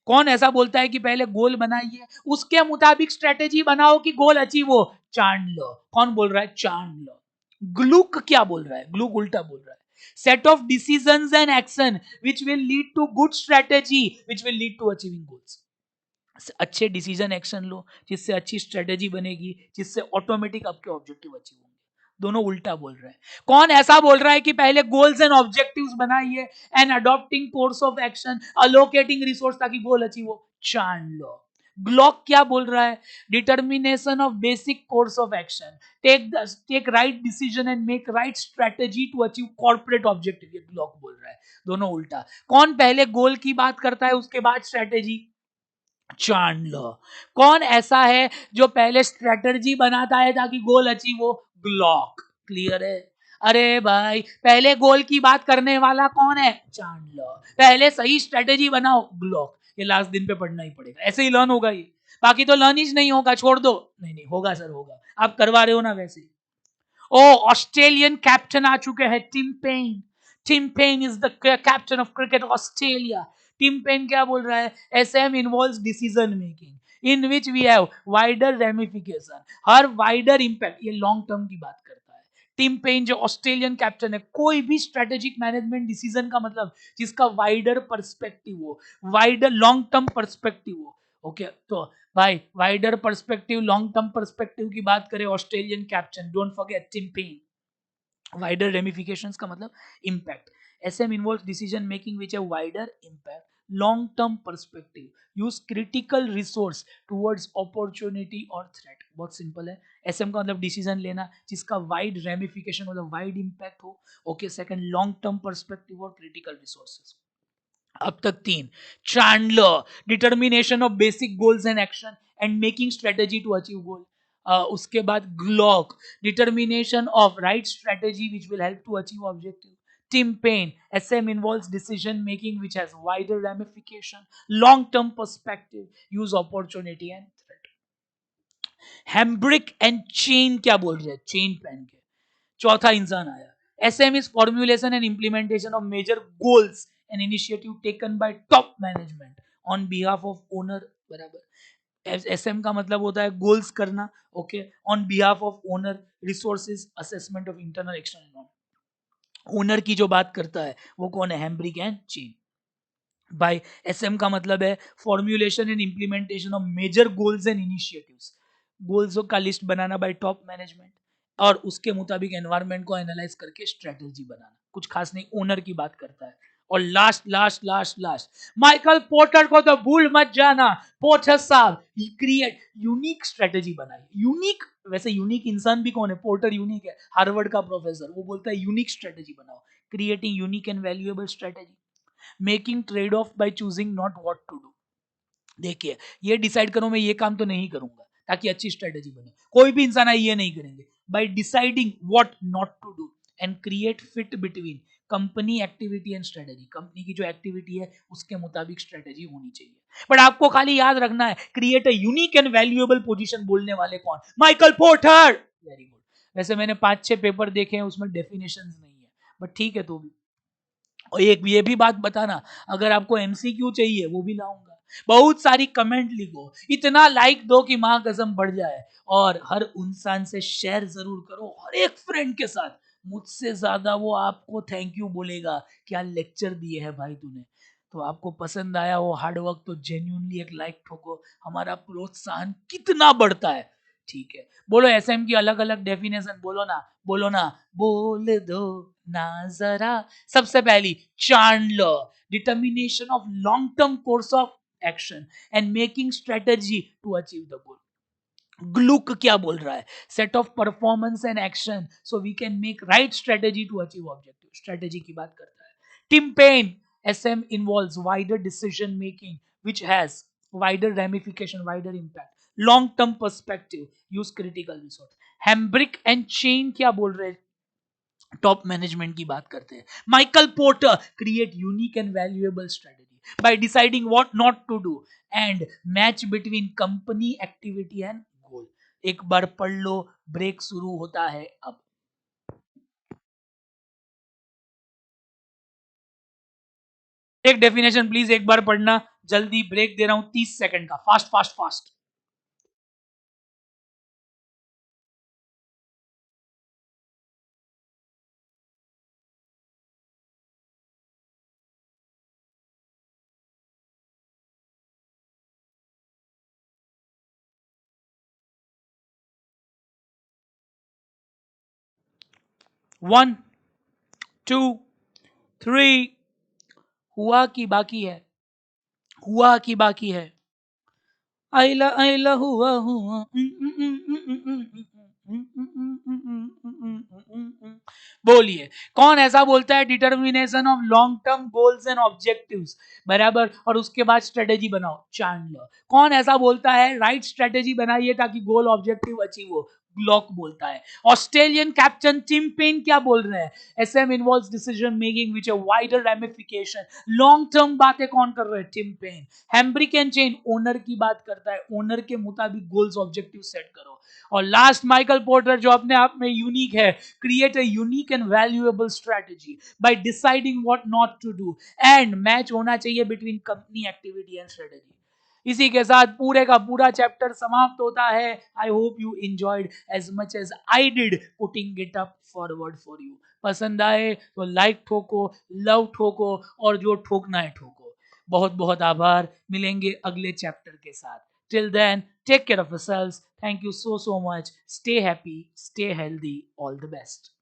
कौन ऐसा बोलता है कि पहले गोल बनाइए, उसके मुताबिक स्ट्रेटेजी बनाओ कि गोल अचीव हो? चांडलर। कौन बोल रहा है? चांडलर। ग्लुक क्या बोल रहा है? ग्लुक उल्टा बोल रहा है, set of decisions and action which will lead to good strategy which will lead to achieving goals. अच्छे डिसीजन एक्शन लो, जिससे अच्छी स्ट्रेटेजी बनेगी, जिससे ऑटोमेटिक आपके ऑब्जेक्टिव अचीव होंगे। दोनों उल्टा बोल रहे हैं। कौन ऐसा बोल रहा है कि पहले गोल्स एंड ऑब्जेक्टिव्स बनाइए and adopting course of action, allocating resource ताकि गोल अचीव हो? चांडलर। ग्लॉक क्या बोल रहा है? Determination of basic course of action, take right decision and make right strategy to achieve corporate objective, ये ग्लॉक बोल रहा है। दोनों उल्टा। कौन पहले गोल की बात करता है उसके बाद स्ट्रेटेजी? चांडलर। कौन ऐसा है जो पहले स्ट्रेटजी बनाता है ताकि गोल अचीव हो? ग्लॉक। क्लियर है? अरे भाई, पहले गोल की बात करने वाला कौन है? चांडलर। पहले सही स्ट्रेटेजी बनाओ, ग्लॉक। ये लास्ट दिन पे पढ़ना ही पड़ेगा, ऐसे ही लर्न होगा ये। बाकी तो लर्न ही नहीं होगा, छोड़ दो। नहीं नहीं होगा सर, होगा, आप करवा रहे हो ना वैसे। ओ, ऑस्ट्रेलियन कैप्टन आ चुके हैं, Tim Paine. Tim Paine is the captain of cricket Australia. Tim Paine क्या बोल रहा है? SM involves decision making in which we have wider ramification, हर वाइडर इंपैक्ट, ये लॉन्ग टर्म की बात करता है। टिम पेन जो ऑस्ट्रेलियन कैप्टन है, कोई भी स्ट्रेटेजिक मैनेजमेंट डिसीजन का मतलब जिसका वाइडर पर्सपेक्टिव हो, वाइडर लॉन्ग टर्म पर्सपेक्टिव हो। ओके तो भाई wider perspective, long term perspective की बात करें, Australian captain, don't forget Tim Paine. Wider ramifications का मतलब impact. SM involves decision making which है wider impact, long term perspective, use critical resource towards opportunity और थ्रेट। बहुत सिंपल है, एसएम का मतलब डिसीजन लेना जिसका वाइड रेमिफिकेशन मतलब वाइड इम्पैक्ट हो। Okay, second long term perspective और क्रिटिकल रिसोर्सेज। अब तक तीन। Chandler, determination of basic goals and action and making strategy to achieve गोल। उसके बाद Glueck, determination of right strategy which will help to achieve objective. Tim Payne, SM involves decision making which has wider ramification, long term perspective, use opportunity and threat. Hambrick and Chain क्या बोल रहे हैं? चेन पहन के चौथा इंसान आया। SM is formulation and implementation of major goals and initiative taken by top management on behalf of owner, बराबर। SM का मतलब होता है गोल्स करना, okay, on behalf of owner, resources, assessment of internal external. Owner की जो बात करता है वो कौन है? Hambrick and Chen. By SM का मतलब है formulation and implementation of major goals and initiatives, goals का लिस्ट बनाना बाय टॉप मैनेजमेंट, और उसके मुताबिक एनवायरनमेंट को एनालाइज करके स्ट्रेटजी बनाना। कुछ खास नहीं, ओनर की बात करता है। और last last last last, Michael Porter को तो भूल मत जाना। पोर्टर साहब क्रिएट यूनिक स्ट्रेटजी बनाई। यूनिक, वैसे यूनिक इंसान भी कौन है? पोर्टर यूनिक है, हार्वर्ड का प्रोफेसर। वो बोलता है यूनिक स्ट्रेटजी बनाओ, creating unique and valuable strategy, making trade off by choosing not what to do. देखिए, ये डिसाइड करो मैं ये काम तो नहीं करूंगा ताकि अच्छी स्ट्रेटेजी बने। कोई भी इंसान है ये नहीं करेंगे। By deciding what not to do and create fit between company activity and strategy. Company की जो एक्टिविटी है उसके मुताबिक स्ट्रेटेजी होनी चाहिए। बट आपको खाली याद रखना है, create a unique and valuable position बोलने वाले कौन? Michael porter. Very good. वैसे मैंने 5-6 पेपर देखे हैं, उसमें डेफिनेशंस नहीं है, बट ठीक है। तो भी और एक ये भी बात बताना, अगर आपको एमसीक्यू चाहिए वो भी लाऊंगा। बहुत सारी कमेंट लिखो, इतना लाइक दो कि मां कसम बढ़ जाए, और हर इंसान से शेयर जरूर करो, हर एक फ्रेंड के साथ। मुझसे ज्यादा वो आपको थैंक यू बोलेगा, क्या लेक्चर दिए है भाई तूने। तो आपको पसंद आया वो हार्ड वर्क तो जेन्युइनली एक लाइक ठोको, हमारा प्रोत्साहन कितना बढ़ता है। ठीक है, बोलो एसएम की अलग अलग डेफिनेशन, बोलो ना, बोलो ना, बोल दो ना जरा। सबसे पहली, Chandler, determination of long term course of action and making strategy to achieve the goal. Glueck क्या बोल रहा है? Set of performance and action so we can make right strategy to achieve objective, strategy की बात करता है। Tim Paine, SM involves wider decision making which has wider ramification, wider impact, long term perspective, use critical resource। Hambrick and Chain क्या बोल रहे हैं? टॉप मैनेजमेंट की बात करते हैं। Michael Porter, create unique and valuable strategy by deciding what not to do and match between company activity and goal. एक बार पढ़ लो, ब्रेक शुरू होता है अब। एक डेफिनेशन प्लीज एक बार पढ़ना, जल्दी, ब्रेक दे रहा हूं 30 सेकंड का, fast fast fast. One, two, three, हुआ की बाकी है, हुआ की बाकी है। आइला आइला हुआ हुआ बोलिए, कौन ऐसा बोलता है determination of long term goals and objectives, बराबर, और उसके बाद स्ट्रेटेजी बनाओ, चैंडलर। कौन ऐसा बोलता है राइट स्ट्रेटेजी बनाइए ताकि गोल ऑब्जेक्टिव अचीव हो, ग्लॉक बोलता है। ऑस्ट्रेलियन कैप्टन टिम पेन क्या बोल रहे हैं, SM involves decision making which a wider ramification, long term बातें कौन कर रहे हैं, Tim Paine. Hambrick and Chen owner की बात करता है, ओनर के मुताबिक गोल्स ऑब्जेक्टिव सेट करो। और लास्ट माइकल पोर्टर जो अपने आप में यूनिक है, create a unique and valuable strategy by deciding what not to do, and match होना चाहिए between company activity and strategy। इसी के साथ पूरे का पूरा चैप्टर समाप्त होता है। I hope you enjoyed as much as I did putting it up forward for you. पसंद आए तो लाइक ठोको, लव ठोको, और जो ठोकना है ठोको। बहुत बहुत आभार, मिलेंगे अगले चैप्टर के साथ। Till then, take care of yourselves. Thank you so much. Stay happy, stay healthy. All the best.